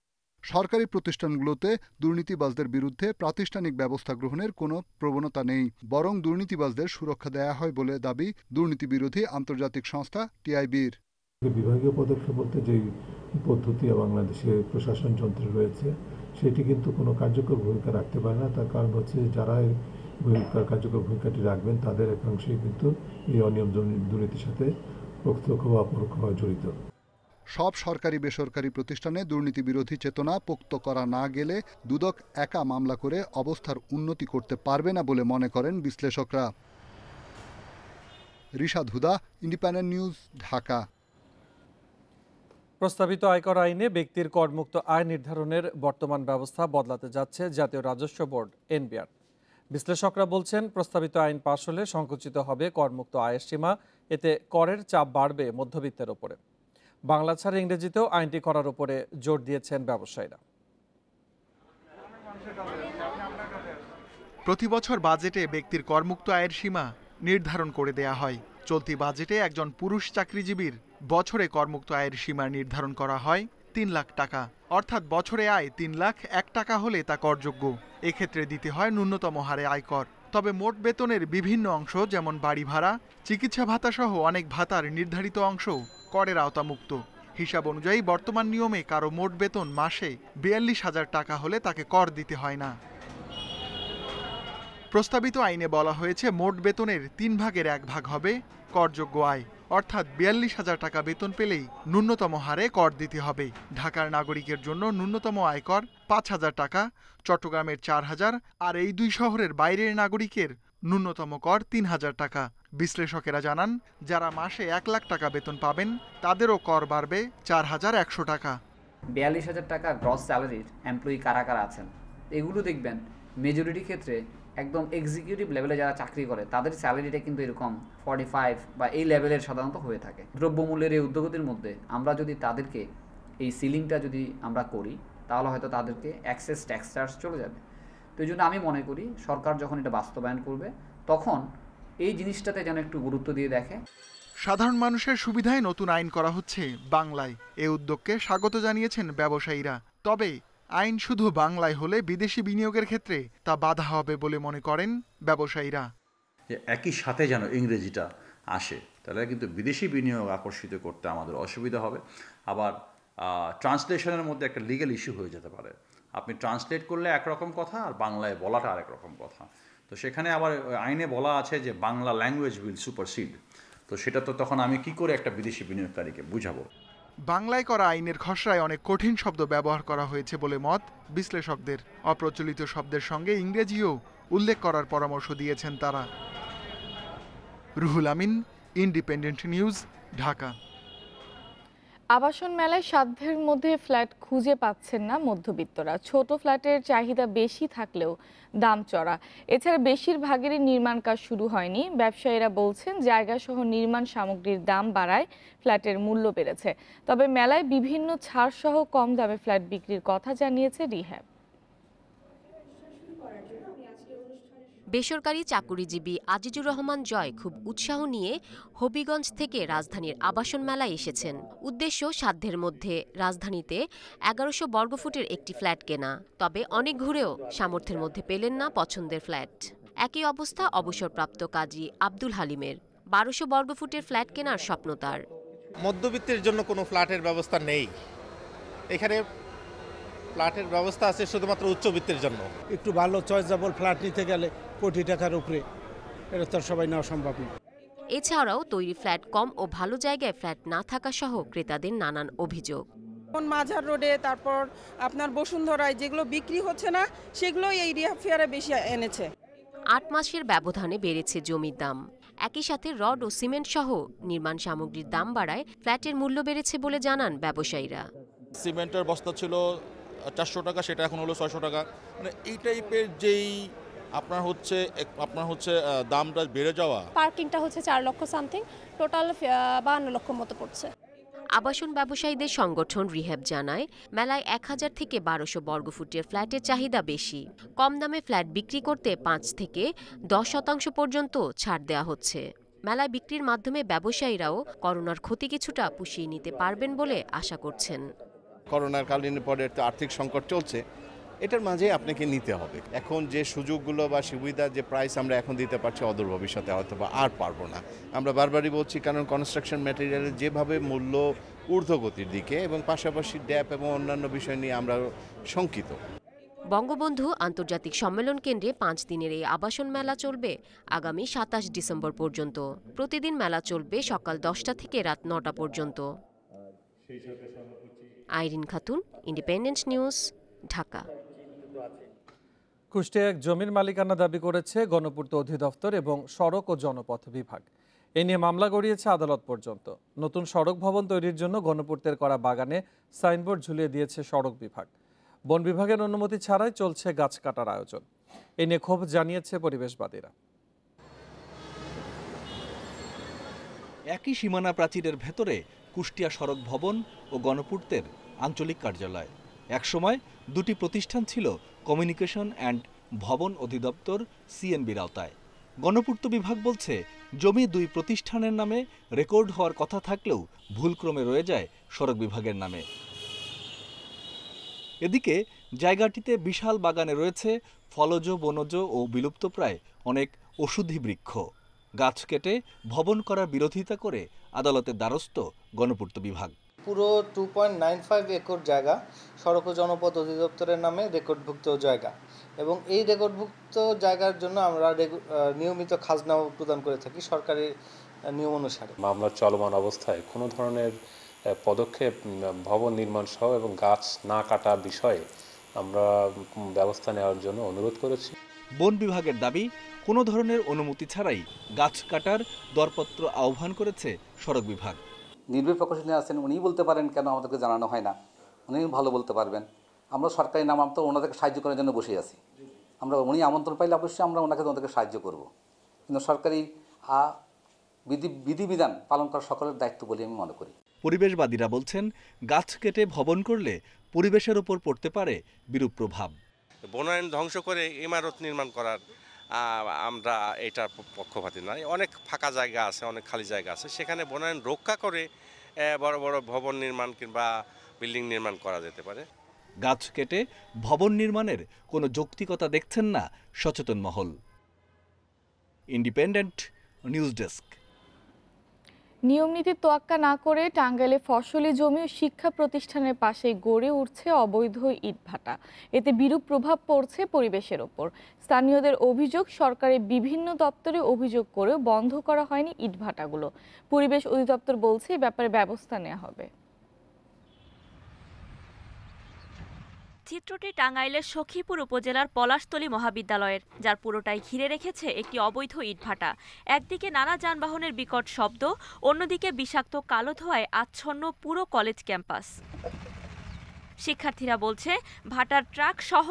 সরকারি প্রতিষ্ঠানগুলোতে দুর্নীতিবাজদের বিরুদ্ধে প্রাতিষ্ঠানিক ব্যবস্থা গ্রহণের কোনো প্রবণতা নেই, বরং দুর্নীতিবাজদের সুরক্ষা দেয়া হয় বলে দাবি দুর্নীতি বিরোধী আন্তর্জাতিক সংস্থা টিআইবির। বিভাগীয় পদক্ষেপ বলতে যেই পদ্ধতি বাংলাদেশে প্রশাসন যন্ত্রে রয়েছে সেটি কিন্তু কোনো কার্যকর ভূমিকা রাখতে পারে না। তার কারণ হচ্ছে যারা কার্যকর ভূমিকাটি রাখবেন তাদের একাংশই কিন্তু এই অনিয়ম দুর্নীতির সাথে প্রত্যক্ষ বা পরোক্ষভাবে জড়িত। সব সরকারি বেসরকারি প্রতিষ্ঠানে দুর্নীতি বিরোধী চেতনা পোক্ত করা না গেলে দুদক একা মামলা করে অবস্থার উন্নতি করতে পারবে না বলে মনে করেন বিশ্লেষকরা। রিশাদ হুদা, ইন্ডিপেন্ডেন্ট নিউজ, ঢাকা। প্রস্তাবিত আয়কর আইনে ব্যক্তির করমুক্ত আয় নির্ধারণের বর্তমান ব্যবস্থা বদলাতে যাচ্ছে জাতীয় রাজস্ব বোর্ড এনবিআর। বিশ্লেষকরা বলছেন, প্রস্তাবিত আইন পাশ হলে সংকুচিত হবে করমুক্ত আয়ের সীমা, এতে করের চাপ বাড়বে মধ্যবিত্তের ওপরে। বাংলা ছাড়া ইংরেজিতেও আইনটি করার উপরে জোর দিয়েছেন ব্যবসায়ীরা। প্রতি বছর বাজেটে ব্যক্তির করমুক্ত আয়ের সীমা নির্ধারণ করে দেয়া হয়। চলতি বাজেটে একজন পুরুষ চাকরিজীবীর বছরে করমুক্ত আয়ের সীমা নির্ধারণ করা হয় ৩ লাখ টাকা, অর্থাৎ বছরে আয় ৩,০০,০০০ টাকা হলে তা করযোগ্য। এক্ষেত্রে দিতে হয় ন্যূনতম হারে আয়কর। তবে মোট বেতনের বিভিন্ন অংশ যেমন বাড়ি ভাড়া, চিকিৎসা ভাতা সহ অনেক ভাতার নির্ধারিত অংশ করের আওতামুক্ত। হিসাব অনুযায়ী বর্তমান নিয়মে কারো মোট বেতন মাসে ৪২,০০০ টাকা হলে তাকে কর দিতে হয় না। প্রস্তাবিত আইনে বলা হয়েছে, মোট বেতনের ৩ ভাগের ১ ভাগ হবে করযোগ্য আয়, অর্থাৎ ৪২,০০০ টাকা বেতন পেলেই ন্যূনতম হারে কর দিতে হবে। ঢাকার নাগরিকের জন্য ন্যূনতম আয়কর ৫,০০০ টাকা, চট্টগ্রামের ৪,০০০, আর এই দুই শহরের বাইরের নাগরিকের ন্যূনতম কর ৩,০০০ টাকা। বিশ্লেষকেরা জানান, যারা মাসে ১ লাখ টাকা বেতন পাবেন তাদেরও কর বাড়বে ৪,১০০ টাকা। ৪২,০০০ টাকা গ্রস স্যালারির এমপ্লয়ি কারা কারা আছেন এগুলো দেখবেন। মেজরিটি ক্ষেত্রে একদম এক্সিকিউটিভ লেভেলে যারা চাকরি করে তাদের স্যালারিটা কিন্তু এরকম 45 বা এই লেভেলের সাধারণত হয়ে থাকে। দ্রব্যমূল্যের এই উদ্যোগতির মধ্যে আমরা যদি তাদেরকে এই সিলিংটা যদি আমরা করি তাহলে হয়তো তাদেরকে অ্যাক্সেস ট্যাক্স চার্জ চলে যাবে। তো এই জন্য আমি মনে করি সরকার যখন এটা বাস্তবায়ন করবে তখন এই জিনিসটাতে যেন একটু গুরুত্ব দিয়ে দেখে। সাধারণ মানুষের সুবিধায় নতুন আইন করা হচ্ছে বাংলায়। এই উদ্যোগকে স্বাগত জানিয়েছেন ব্যবসায়ীরা। তবে আইন শুধু বাংলায় হলে বিদেশি বিনিয়োগের ক্ষেত্রে তা বাধা হবে বলে মনে করেন ব্যবসায়ীরা। একই সাথে যেন ইংরেজিটা আসে, তাহলে কিন্তু বিদেশি বিনিয়োগ আকর্ষিত করতে আমাদের অসুবিধা হবে। আবার ট্রান্সলেশনের মধ্যে একটা লিগ্যাল ইস্যু হয়ে যেতে পারে। আপনি ট্রান্সলেট করলে একরকম কথা আর বাংলায় বলাটা আরেক রকম কথা। তো সেখানে আবার আইনে বলা আছে যে বাংলা ল্যাঙ্গুয়েজ উইল সুপারসিড। তো সেটা তো তখন আমি কি করে একটা বিদেশি বিনিয়োগকারীকে বুঝাবো? বাংলায় করা আইনের খসড়ায় অনেক কঠিন শব্দ ব্যবহার করা হয়েছে বলে মত বিশ্লেষকদের। অপ্রচলিত শব্দের সঙ্গে ইংরেজিও উল্লেখ করার পরামর্শ দিয়েছেন তারা। Ruhul Amin, independent news, Dhaka. আবাসন মেলায় সাধ্যের মধ্যে ফ্ল্যাট খুঁজে পাচ্ছেন না মধ্যবিত্তরা। ছোট ফ্ল্যাটের চাহিদা বেশি থাকলেও দাম চড়া। এছাড়া বেশিরভাগেরই নির্মাণ কাজ শুরু হয়নি। ব্যবসায়ীরা বলছেন, জায়গাসহ নির্মাণ সামগ্রীর দাম বাড়ায় ফ্ল্যাটের মূল্য বেড়েছে। তবে মেলায় বিভিন্ন ছাড়সহ কম দামে ফ্ল্যাট বিক্রির কথা জানিয়েছে রিহ্যাব। বেসরকারি চাকুরিজীবী আজিজুর রহমান জয় খুব উৎসাহ নিয়ে হবিগঞ্জ থেকে রাজধানীর আবাসন মেলায় এসেছেন। উদ্দেশ্য সাধ্যের মধ্যে রাজধানীতে ১১০০ বর্গফুটের একটি ফ্ল্যাট কেনা। তবে অনেক ঘুরেও সামর্থ্যের মধ্যে পেলেন না পছন্দের ফ্ল্যাট। একই অবস্থা অবসরপ্রাপ্ত কাজী আব্দুল হালিমের। ১২০০ বর্গফুটের ফ্ল্যাট কেনার স্বপ্ন তার। মধ্যবিত্তের জন্য কোনো ফ্ল্যাটের ব্যবস্থা নেই এখানে। ফ্ল্যাটের ব্যবস্থা আছে শুধুমাত্র উচ্চবিত্তের জন্য। একটু ভালো চয়েসেবল ফ্ল্যাট নিতে গেলে কোটি টাকার উপরে, এটা তো সবাই নেওয়া সম্ভব না। এছাড়াও তৈরি ফ্ল্যাট কম ও ভালো জায়গায় ফ্ল্যাট না থাকা সহ ক্রেতাদের নানান অভিযোগ। মাঝার রোডে, তারপর আপনার বসুন্ধরায় যেগুলো বিক্রি হচ্ছে না সেগুলো এই রিহাব ফেয়ারে বেশি এনেছে। ৮ মাসের ব্যবধানে বেড়েছে জমির দাম। একই সাথে রড ও সিমেন্ট সহ নির্মাণ সামগ্রীর দাম বাড়ায় ফ্ল্যাটের মূল্য বেড়েছে বলে জানান ব্যবসায়ীরা। সিমেন্টের বস্তা ছিল 400 টাকা, সেটা এখন হলো 600 টাকা। মানে এই টাইপের যেই আপনার হচ্ছে দামটা বেড়ে যাওয়া। পার্কিংটা হচ্ছে 4 লক্ষ সামথিং, টোটাল 52 লক্ষ মতো পড়ছে। আবাসন ব্যবসায়ীদের সংগঠন রিহ্যাব জানায়, মেলায় ১,০০০ থেকে ১২০০ বর্গফুটের ফ্ল্যাটের চাহিদা বেশি। কম দামে ফ্ল্যাট বিক্রি করতে ৫ থেকে 10% পর্যন্ত ছাড় দেওয়া হচ্ছে। মেলায় বিক্রির মাধ্যমে ব্যবসায়ীরাও করোনার ক্ষতি কিছুটা পুষিয়ে নিতে পারবেন বলে আশা করছেন। করোনার কালীন পরে তো আর্থিক সংকট চলছে, এটার মাঝে আপনাকে নিতে হবে। এখন যে সুযোগগুলো বা সুবিধা, যে প্রাইস আমরা এখন দিতে পারছি, অদূর ভবিষ্যতে হয়তো বা আর পারবো না। আমরা বারবারই বলছি, কারণ কনস্ট্রাকশন ম্যাটেরিয়ালের যেভাবে মূল্য ঊর্ধ্বগতির দিকে এবং পাশাপাশি ড্যাপ এবং অন্যান্য বিষয় নিয়ে আমরা শঙ্কিত। বঙ্গবন্ধু আন্তর্জাতিক সম্মেলন কেন্দ্রে 5 দিনের এই আবাসন মেলা চলবে আগামী 27 ডিসেম্বর পর্যন্ত। প্রতিদিন মেলা চলবে সকাল 10টা থেকে রাত 9টা পর্যন্ত। Irin Khatun, independent news, Dhaka. কুষ্টিয়ায় এক জমির মালিকানা দাবি করেছে গণপূর্ত অধিদপ্তর এবং সড়ক ও জনপথ বিভাগ। এ নিয়ে মামলা গড়িয়েছে আদালত পর্যন্ত। নতুন সড়ক ভবন তৈরির জন্য গণপূর্তের করা বাগানে সাইনবোর্ড ঝুলিয়ে দিয়েছে সড়ক বিভাগ। বন বিভাগের অনুমতি ছাড়াই চলছে গাছ কাটার আয়োজন। এ নিয়ে ক্ষোভ জানিয়েছে পরিবেশবাদীরা। একই সীমানা প্রাচীরের ভেতরে কুষ্টিয়া সড়ক ভবন ও গণপূর্তের আঞ্চলিক কার্যালয়। একসময় দুটি প্রতিষ্ঠান ছিল কমিউনিকেশন অ্যান্ড ভবন অধিদপ্তর সিএনবির আওতায়। গণপূর্ত বিভাগ বলছে জমি দুই প্রতিষ্ঠানের নামে রেকর্ড হওয়ার কথা থাকলেও ভুলক্রমে রয়ে যায় সড়ক বিভাগের নামে। এদিকে জায়গাটিতে বিশাল বাগানে রয়েছে ফলজ, বনজ ও বিলুপ্তপ্রায় অনেক ওষুধি বৃক্ষ। গাছ কেটে ভবন করার বিরোধিতা করে আদালতের দ্বারস্থ গণপূর্ত বিভাগ। পুরো 2.95 একর জায়গা সড়ক ও জনপথ অধিদপ্তরের নামে রেকর্ডভুক্ত জায়গা, এবং এই রেকর্ডভুক্ত জায়গার জন্য আমরা নিয়মিত খাজনা প্রদান করে থাকি সরকারি নিয়ম অনুসারে। মামলা চলমান অবস্থায় কোনো ধরনের পদক্ষেপ ভবন নির্মাণ সহ এবং গাছ না কাটা বিষয়ে আমরা ব্যবস্থা নেওয়ার জন্য অনুরোধ করেছি। বন বিভাগের দাবি, কোনো ধরনের অনুমতি ছাড়াই গাছ কাটার দরপত্র আহ্বান করেছে সড়ক বিভাগ। নির্বাহী প্রকৌশলী আছেন, উনিই বলতে পারেন কেন আমাদেরকে জানানো হয় না, উনি ভালো বলতে পারবেন। আমরা সরকারি নাম তো ওনাদেরকে সাহায্য করার জন্য বসে আছি। উনি আমন্ত্রণ পাইলে অবশ্যই আমরা ওনাদেরকে সাহায্য করব, কিন্তু সরকারি বিধিবিধান পালন করা সকলের দায়িত্ব বলে আমি মনে করি। পরিবেশবাদীরা বলছেন, গাছ কেটে ভবন করলে পরিবেশের উপর পড়তে পারে বিরূপ প্রভাব। বনায়ন ধ্বংস করে ইমারত নির্মাণ করার আমরা এটার পক্ষপাতী নয়। অনেক ফাঁকা জায়গা আছে, অনেক খালি জায়গা আছে, সেখানে বনায়ন রক্ষা করে বড় বড় ভবন নির্মাণ কিংবা বিল্ডিং নির্মাণ করা যেতে পারে। গাছ কেটে ভবন নির্মাণের কোনো যৌক্তিকতা দেখছেন না সচেতন মহল। Independent news desk. নিয়মনীতি তোয়াক্কা না করে টাঙ্গাইলে ফসলি জমি ও শিক্ষা প্রতিষ্ঠানের পাশে গড়ে উঠছে অবৈধ ইটভাটা। এতে বিরূপ প্রভাব পড়ছে পরিবেশের ওপর। স্থানীয়দের অভিযোগ, সরকারের বিভিন্ন দপ্তরে অভিযোগ করেও বন্ধ করা হয়নি ইটভাটাগুলো। পরিবেশ অধিদপ্তর বলছে এ ব্যাপারে ব্যবস্থা নেওয়া হবে। চিত্রটি টাঙ্গাইলের সখীপুর উপজেলার পলাশতলী মহাবিদ্যালয়ের, যার পুরোটাই ঘিরে রেখেছে একটি অবৈধ ইটভাটা। একদিকে নানা যানবাহনের বিকট শব্দ, অন্যদিকে বিষাক্ত কালো ধোঁয়ায় আচ্ছন্ন পুরো কলেজ ক্যাম্পাস। শিক্ষার্থীরা বলছে, ভাটার ট্রাক সহ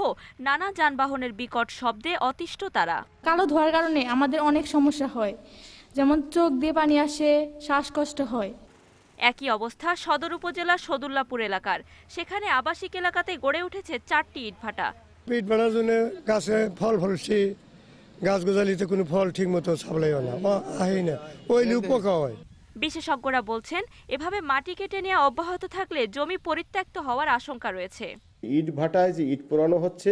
নানা যানবাহনের বিকট শব্দে অতিষ্ঠ তারা। কালো ধোঁয়ার কারণে আমাদের অনেক সমস্যা হয়, যেমন চোখ দিয়ে পানি আসে, শ্বাসকষ্ট হয়। একই অবস্থা সদর উপজেলার সদুল্লাপুর এলাকার। সেখানে আবাসিক এলাকাতে গড়ে উঠেছে 4টি ইটভাটা। ইটভাটার জন্য গাছে ফল ফলছে, গাছ গোজালিতে কোনো ফল ঠিক মতো সাপ্লাই হয় না, আহেই না, ওই পোকা হয়। বিশেষজ্ঞরা বলছেন, এভাবে মাটি কেটে নেওয়া অব্যাহত থাকলে জমি পরিত্যক্ত হওয়ার আশঙ্কা রয়েছে। ইটভাটায় যে ইট পোড়ানো হচ্ছে,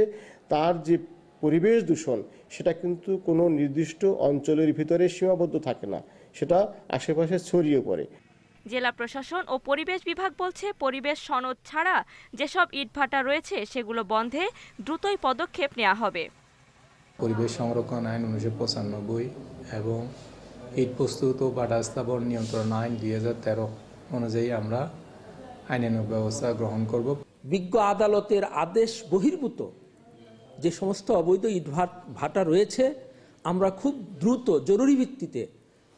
তার যে পরিবেশ দূষণ, সেটা কিন্তু কোনো নির্দিষ্ট অঞ্চলের ভিতরে সীমাবদ্ধ থাকে না, সেটা আশেপাশে ছড়িয়ে পড়ে। জেলা প্রশাসন ও পরিবেশ বিভাগ বলছে, পরিবেশ সনদ ছাড়া যেসব ইটভাটা রয়েছে সেগুলো বন্ধে দ্রুতই পদক্ষেপ নেওয়া হবে। পরিবেশ সংরক্ষণ আইন 1995 এবং ইট প্রস্তুত ও ভাটা স্থাপন নিয়ন্ত্রণ আইন 2013 অনুযায়ী আমরা আইনানুগ ব্যবস্থা গ্রহণ করব। বিজ্ঞ আদালতের আদেশ বহির্ভূত যে সমস্ত অবৈধ ইটভাটা রয়েছে, আমরা খুব দ্রুত জরুরি ভিত্তিতে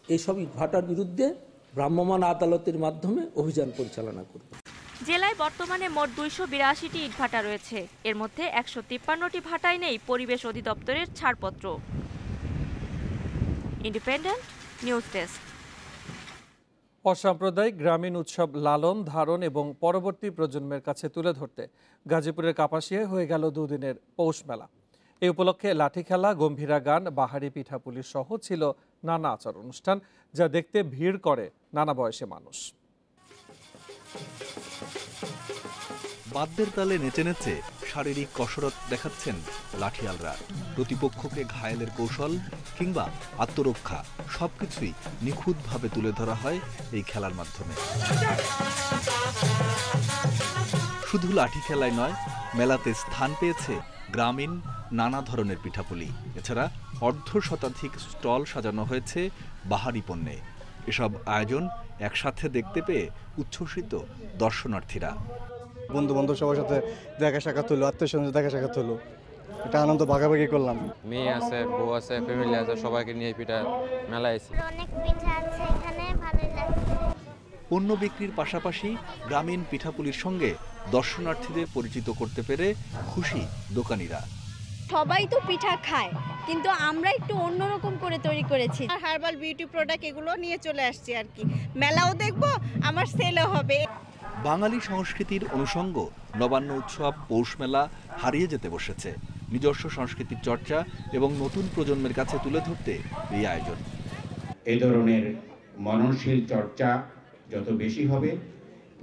এইসব ইটভাটার বিরুদ্ধে ভ্রাম্যমাণ আদালতের মাধ্যমে অভিযান পরিচালনা করব। জেলায় বর্তমানে মোট 282টি ইটভাটা রয়েছে। এর মধ্যে 153টি ভাটায় নেই পরিবেশ অধিদপ্তরের ছাড়পত্র। Independent news desk. অসাম্প্রদায়িক গ্রামীণ উৎসব লালন, ধারণ এবং পরবর্তী প্রজন্মের কাছে তুলে ধরতে গাজীপুরের কাপাসিয়ায় হয়ে গেল দুদিনের পৌষ মেলা। এই উপলক্ষে লাঠি খেলা, গম্ভীরা গান, বাহারি পিঠাপুলি সহ ছিল নানা আচার অনুষ্ঠান, যা দেখতে ভিড় করে নানা বয়সী মানুষ। বাদ্যের তালে নেচে নেচে শারীরিক কসরত দেখাচ্ছেন লাঠিয়ালরা। প্রতিপক্ষকে ঘায়েলের কৌশল কিংবা আত্মরক্ষা সবকিছুই নিখুঁতভাবে তুলে ধরা হয় এই খেলার মাধ্যমে। শুধু লাঠি খেলায় নয়, মেলাতে স্থান পেয়েছে গ্রামীণ নানা ধরনের পিঠাপুলি। এছাড়া 1/2 শতাধিক স্টল সাজানো হয়েছে বাহারি পণ্যে। এসব আয়োজন একসাথে দেখতে পেয়ে উচ্ছ্বসিত দর্শনার্থীরা। বন্ধু বান্ধব সবার সাথে দেখা সাক্ষাৎ হলো, আত্মীয় স্বজন দেখা সাক্ষাৎ হলো, এটা আনন্দ ভাগাভাগি করলাম। মেয়ে আছে, বউ আছে, ফ্যামিলি আছে, সবাইকে নিয়ে পিঠা মেলায় এসেছি। অনেক পিঠা আছে এখানে, ভালোই লাগছে। পণ্য বিক্রির পাশাপাশি গ্রামীণ পিঠাপুলির সঙ্গে দর্শনার্থীদের পরিচিত করতে পেরে খুশি দোকানিরা। সবাই তো পিঠা খায়, কিন্তু আমরা একটু অন্যরকম করে তৈরি করেছি। হার্বাল বিউটি প্রোডাক্ট এগুলো নিয়ে চলে আসছি আর কি। মেলাও দেখবো, আমার সেলও হবে। বাঙালি সংস্কৃতির অনুষঙ্গ নবান্ন উৎসব, পৌষ মেলা হারিয়ে যেতে বসেছে। নিজস্ব সংস্কৃতির চর্চা এবং নতুন প্রজন্মের কাছে তুলে ধরতে এই আয়োজন। এই ধরনের মননশীল চর্চা যত বেশি হবে,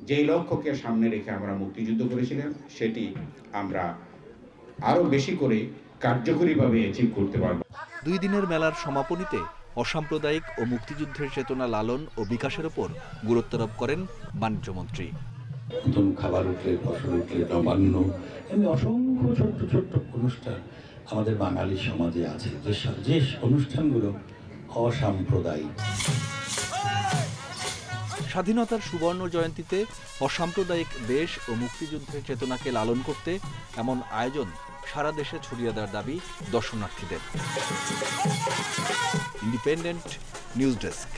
যেই লক্ষ্যকে সামনে রেখে আমরা মুক্তিযুদ্ধ করেছিলাম সেটি আমরা আরো বেশি করে কার্যকরীভাবে অ্যাচিভ করতে পারব। 2 দিনের মেলার সমাপনীতে অসাম্প্রদায়িক ও মুক্তিযুদ্ধের চেতনা লালন ও বিকাশের উপর গুরুত্বারোপ করেন বাণিজ্যমন্ত্রী। নতুন খাবার উঠলে, ফসল উঠলে, নবান্ন, এমনি অসংখ্য ছোট্ট ছোট্ট অনুষ্ঠান আমাদের বাঙালি সমাজে আছে, যে অনুষ্ঠানগুলো অসাম্প্রদায়িক। স্বাধীনতার সুবর্ণ জয়ন্তীতে অসাম্প্রদায়িক দেশ ও মুক্তিযুদ্ধের চেতনাকে লালন করতে এমন আয়োজন সারা দেশে ছড়িয়ে দেওয়ার দাবি দর্শনার্থীদের। Independent news desk.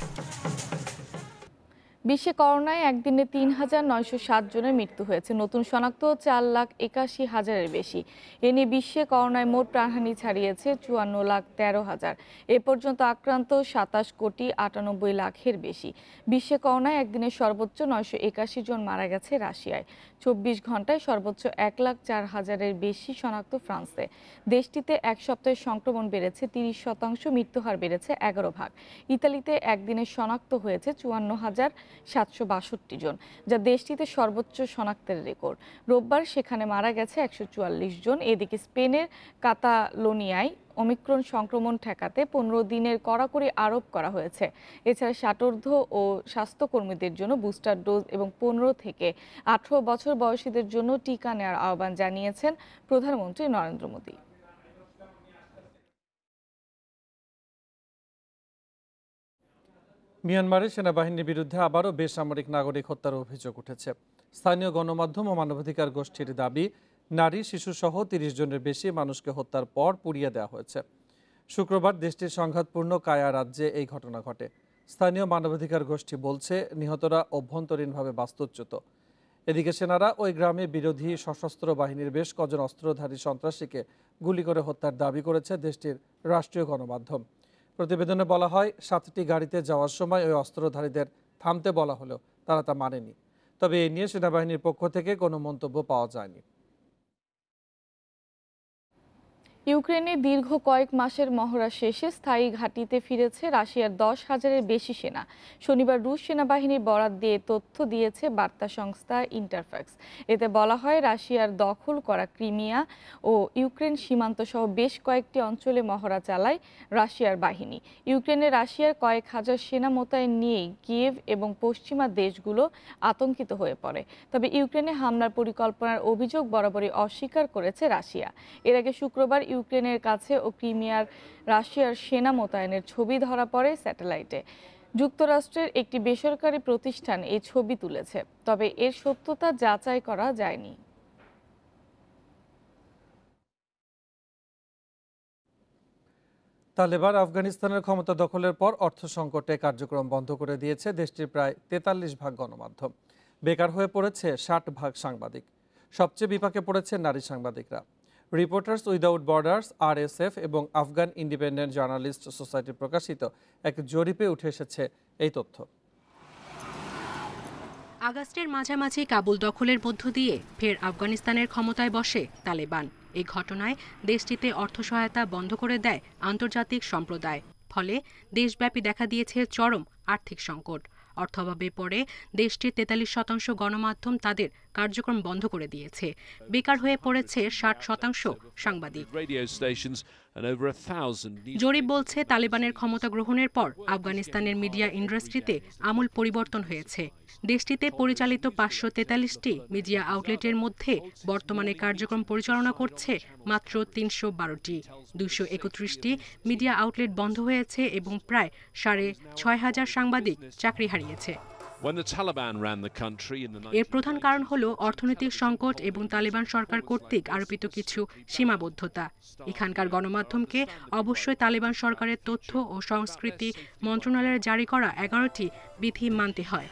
বিশ্বে করোনায় একদিনে ৩,৯০৭ জনের মৃত্যু হয়েছে। নতুন শনাক্ত 4,81,000-এর বেশি। এ নিয়ে বিশ্বে করোনায় মোট প্রাণহানি ছাড়িয়েছে 54,13,000। এ পর্যন্ত আক্রান্ত 27,98,00,000-এর বেশি। বিশ্বে করোনায় একদিনে সর্বোচ্চ 981 জন মারা গেছে রাশিয়ায়। 24 ঘন্টায় সর্বোচ্চ 1,04,000-এর বেশি শনাক্ত ফ্রান্সে। দেশটিতে এক সপ্তাহে সংক্রমণ বেড়েছে 30%, মৃত্যুহার বেড়েছে 11 ভাগ। ইতালিতে একদিনে শনাক্ত হয়েছে 54,762 জন, যা দেশটিতে সর্বোচ্চ শনাক্তের রেকর্ড। রোববার সেখানে মারা গেছে 144 জন। এদিকে স্পেনের কাতালোনিয়ায় ওমিক্রন সংক্রমণ ঠেকাতে 15 দিনের কড়াকড়ি আরোপ করা হয়েছে। এছাড়া 60 ও স্বাস্থ্যকর্মীদের জন্য বুস্টার ডোজ এবং 15 থেকে 18 বছর বয়সীদের জন্য টিকা নেওয়ার আহ্বান জানিয়েছেন প্রধানমন্ত্রী নরেন্দ্র মোদী। মিয়ানমারে সেনাবাহিনীর বিরুদ্ধে আবারও বেসামরিক নাগরিক হত্যার অভিযোগ উঠেছে। স্থানীয় গণমাধ্যম ও মানবাধিকার গোষ্ঠীর দাবি, নারী, শিশুসহ 30 জনের বেশি মানুষকে হত্যার পর পুড়িয়ে দেওয়া হয়েছে। শুক্রবার দেশটির সংঘাতপূর্ণ কায়া রাজ্যে এই ঘটনা ঘটে। স্থানীয় মানবাধিকার গোষ্ঠী বলছে নিহতরা অভ্যন্তরীণভাবে বাস্তুচ্যুত। এদিকে সেনারা ওই গ্রামে বিরোধী সশস্ত্র বাহিনীর বেশ কজন অস্ত্রধারী সন্ত্রাসীকে গুলি করে হত্যার দাবি করেছে দেশটির রাষ্ট্রীয় গণমাধ্যম। প্রতিবেদনে বলা হয়, 7টি গাড়িতে যাওয়ার সময় ওই অস্ত্রধারীদের থামতে বলা হলেও তারা তা মানেনি। তবে এ নিয়ে সেনাবাহিনীর পক্ষ থেকে কোনো মন্তব্য পাওয়া যায়নি। ইউক্রেনে দীর্ঘ কয়েক মাসের মহড়া শেষে স্থায়ী ঘাঁটিতে ফিরেছে রাশিয়ার 10,000-এর বেশি সেনা। শনিবার রুশ সেনাবাহিনীর বরাত দিয়ে তথ্য দিয়েছে বার্তা সংস্থা ইন্টারফ্যাক্স। এতে বলা হয়, রাশিয়ার দখল করা ক্রিমিয়া ও ইউক্রেন সীমান্ত সহ বেশ কয়েকটি অঞ্চলে মহড়া চালায় রাশিয়ার বাহিনী। ইউক্রেনে রাশিয়ার কয়েক হাজার সেনা মোতায়েন নিয়েই কিয়েভ এবং পশ্চিমা দেশগুলো আতঙ্কিত হয়ে পড়ে। তবে ইউক্রেনে হামলার পরিকল্পনার অভিযোগ বরাবরই অস্বীকার করেছে রাশিয়া। এর আগে শুক্রবার ইউক্রেনের কাছে ও ক্রিমিয়ার রাশিয়ার সেনা মোতায়েনের ছবি ধরা পড়ে স্যাটেলাইটে। যুক্তরাষ্ট্রের একটি বেসরকারি প্রতিষ্ঠান এই ছবি তুলেছে, তবে এর সত্যতা যাচাই করা যায়নি। তালেবান আফগানিস্তানের ক্ষমতা দখলের পর অর্থ সংকটে কার্যক্রম বন্ধ করে দিয়েছে দেশটির প্রায় 43% গণমাধ্যম। বেকার হয়ে পড়েছে 60% সাংবাদিক। সবচেয়ে বিপাকে পড়েছে নারী সাংবাদিকরা। রিপোর্টার্স উইদাউট বর্ডার্স, RSF এবং আফগান ইন্ডিপেন্ডেন্ট জার্নালিস্ট সোসাইটি প্রকাশিত এক জরিপে উঠে এসেছে এই তথ্য। আগস্টের মাঝামাঝি কাবুল দখলের মধ্য দিয়ে ফের আফগানিস্তানের ক্ষমতায় বসে তালেবান। এই ঘটনায় দেশটিতে অর্থ সহায়তা বন্ধ করে দেয় আন্তর্জাতিক সম্প্রদায়। ফলে দেশব্যাপী দেখা দিয়েছে চরম আর্থিক সংকট। অর্থাভাবে পরে দেশটির 43% গণমাধ্যম তাদের কার্যক্রম বন্ধ করে দিয়েছে। বেকার হয়ে পড়েছে 60% সাংবাদিক। and over 1,000 জরিপ বলছে তালেবানের ক্ষমতা গ্রহণের পর আফগানিস্তানের মিডিয়া ইন্ডাস্ট্রিতে আমূল পরিবর্তন হয়েছে। দেশটিতে পরিচালিত 543টি মিডিয়া আউটলেটের মধ্যে বর্তমানে কার্যক্রম পরিচালনা করছে মাত্র 312টি। 231টি মিডিয়া আউটলেট বন্ধ হয়েছে এবং প্রায় 6,500 সাংবাদিক চাকরি হারিয়েছে। এর প্রধান কারণ হলো অর্থনৈতিক সংকট এবং তালেবান সরকার কর্তৃক আরোপিত কিছু সীমাবদ্ধতা। এখানকার গণমাধ্যমকে অবশ্যই তালেবান সরকারের তথ্য ও সংস্কৃতি মন্ত্রণালয়ের জারি করা 11টি বিধি মানতে হয়।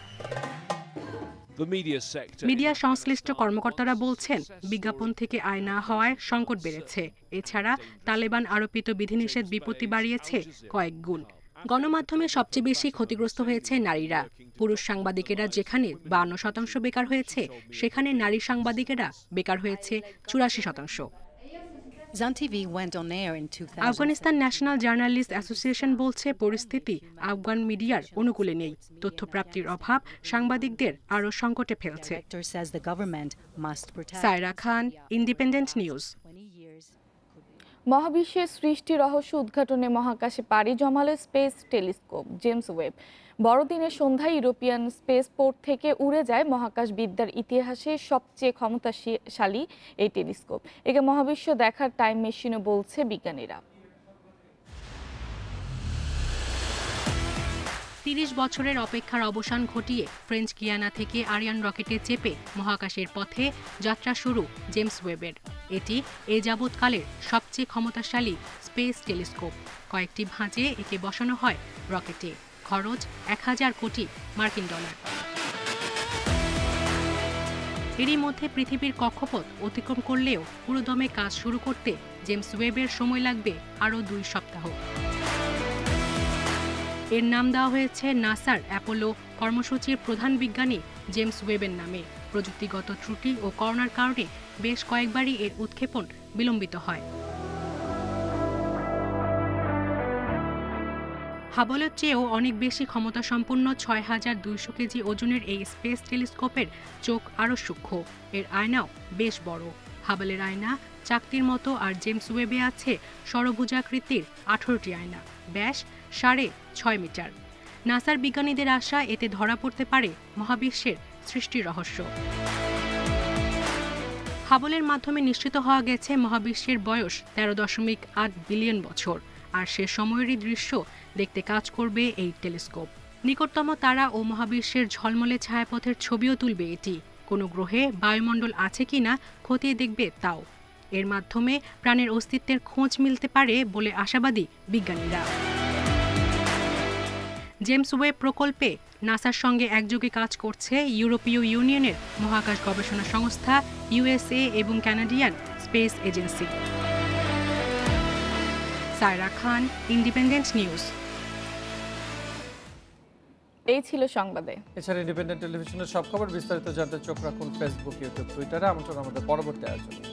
মিডিয়া সংশ্লিষ্ট কর্মকর্তারা বলছেন, বিজ্ঞাপন থেকে আয় না হওয়ায় সংকট বেড়েছে। এছাড়া তালেবান আরোপিত বিধিনিষেধ বিপত্তি বাড়িয়েছে কয়েক গুণ। গণমাধ্যমে সবচেয়ে বেশি ক্ষতিগ্রস্ত হয়েছে নারীরা। পুরুষ সাংবাদিকেরা যেখানে 52% বেকার হয়েছে, সেখানে নারী সাংবাদিকেরা বেকার হয়েছে 84%। আফগানিস্তান ন্যাশনাল জার্নালিস্ট অ্যাসোসিয়েশন বলছে, পরিস্থিতি আফগান মিডিয়ার অনুকূলে নেই। তথ্য প্রাপ্তির অভাব সাংবাদিকদের আরও সংকটে ফেলছে। সায়রা খান, ইন্ডিপেন্ডেন্ট নিউজ। মহাবিশ্বের সৃষ্টি রহস্য উদ্ঘাটনে মহাকাশে পাড়ি জমালো স্পেস টেলিস্কোপ জেমস ওয়েব। বড়দিনের সন্ধ্যায় ইউরোপিয়ান স্পেস পোর্ট থেকে উড়ে যায় মহাকাশবিদ্যার ইতিহাসে সবচেয়ে ক্ষমতাশালী এই টেলিস্কোপ। একে মহাবিশ্ব দেখার টাইম মেশিনও বলছে বিজ্ঞানীরা। 30 বছরের অপেক্ষার অবসান ঘটিয়ে ফ্রেঞ্চ গিয়ানা থেকে আরিয়ান রকেটে চেপে মহাকাশের পথে যাত্রা শুরু জেমস ওয়েবের। এটি এ যাবৎকালের সবচেয়ে ক্ষমতাশালী স্পেস টেলিস্কোপ। কয়েকটি ভাঁজে একে বসানো হয় রকেটে। খরচ $1000 কোটি মার্কিন। এরই মধ্যে পৃথিবীর কক্ষপথ অতিক্রম করলেও পুরোদমে কাজ শুরু করতে জেমস ওয়েবের সময় লাগবে আরও 2 সপ্তাহ। এর নাম দেওয়া হয়েছে নাসার অ্যাপোলো কর্মসূচির প্রধান বিজ্ঞানী জেমস ওয়েবের নামে। প্রযুক্তিগত ত্রুটি ও করোনার কারণে বেশ কয়েকবারই এর উৎক্ষেপণ বিলম্বিত হয়। হাবলের চেয়েও অনেক বেশি ক্ষমতাসম্পন্ন 6200 কেজি ওজনের এই স্পেস টেলিস্কোপের চোখ আরও সূক্ষ্ম। এর আয়নাও বেশ বড়। হাবলের আয়না চাকতির মতো, আর জেমস ওয়েবে আছে ষড়ভুজাকৃতির 18টি আয়না, ব্যাস 6.5 মিটার। নাসার বিজ্ঞানীদের আশা, এতে ধরা পড়তে পারে মহাবিশ্বের সৃষ্টি রহস্য। হাবলের মাধ্যমে নিশ্চিত হওয়া গেছে মহাবিশ্বের বয়স 13.8 বিলিয়ন বছর, আর সে সময়েরই দৃশ্য দেখতে কাজ করবে এই টেলিস্কোপ। নিকটতম তারা ও মহাবিশ্বের ঝলমলে ছায়াপথের ছবিও তুলবে এটি। কোনো গ্রহে বায়ুমণ্ডল আছে কিনা খতিয়ে দেখবে তাও। এর মাধ্যমে প্রাণের অস্তিত্বের খোঁজ মিলতে পারে বলে আশাবাদী বিজ্ঞানীরা। জেমস ওয়েব প্রকল্পে নাসার সঙ্গে একযোগে কাজ করছে ইউরোপীয় ইউনিয়নের মহাকাশ গবেষণা সংস্থা, USA এবং কানাডিয়ান স্পেস এজেন্সি। সায়রা খান, ইন্ডিপেন্ডেন্ট নিউজ। এই ছিল সংবাদে। এছাড়া ইন্ডিপেন্ডেন্ট টেলিভিশনের সব খবর বিস্তারিত জানতে চোখ রাখুন ফেসবুক, ইউটিউব, টুইটারে। আমন্ত্রণ আমাদের পরবর্তী আয়োজনে।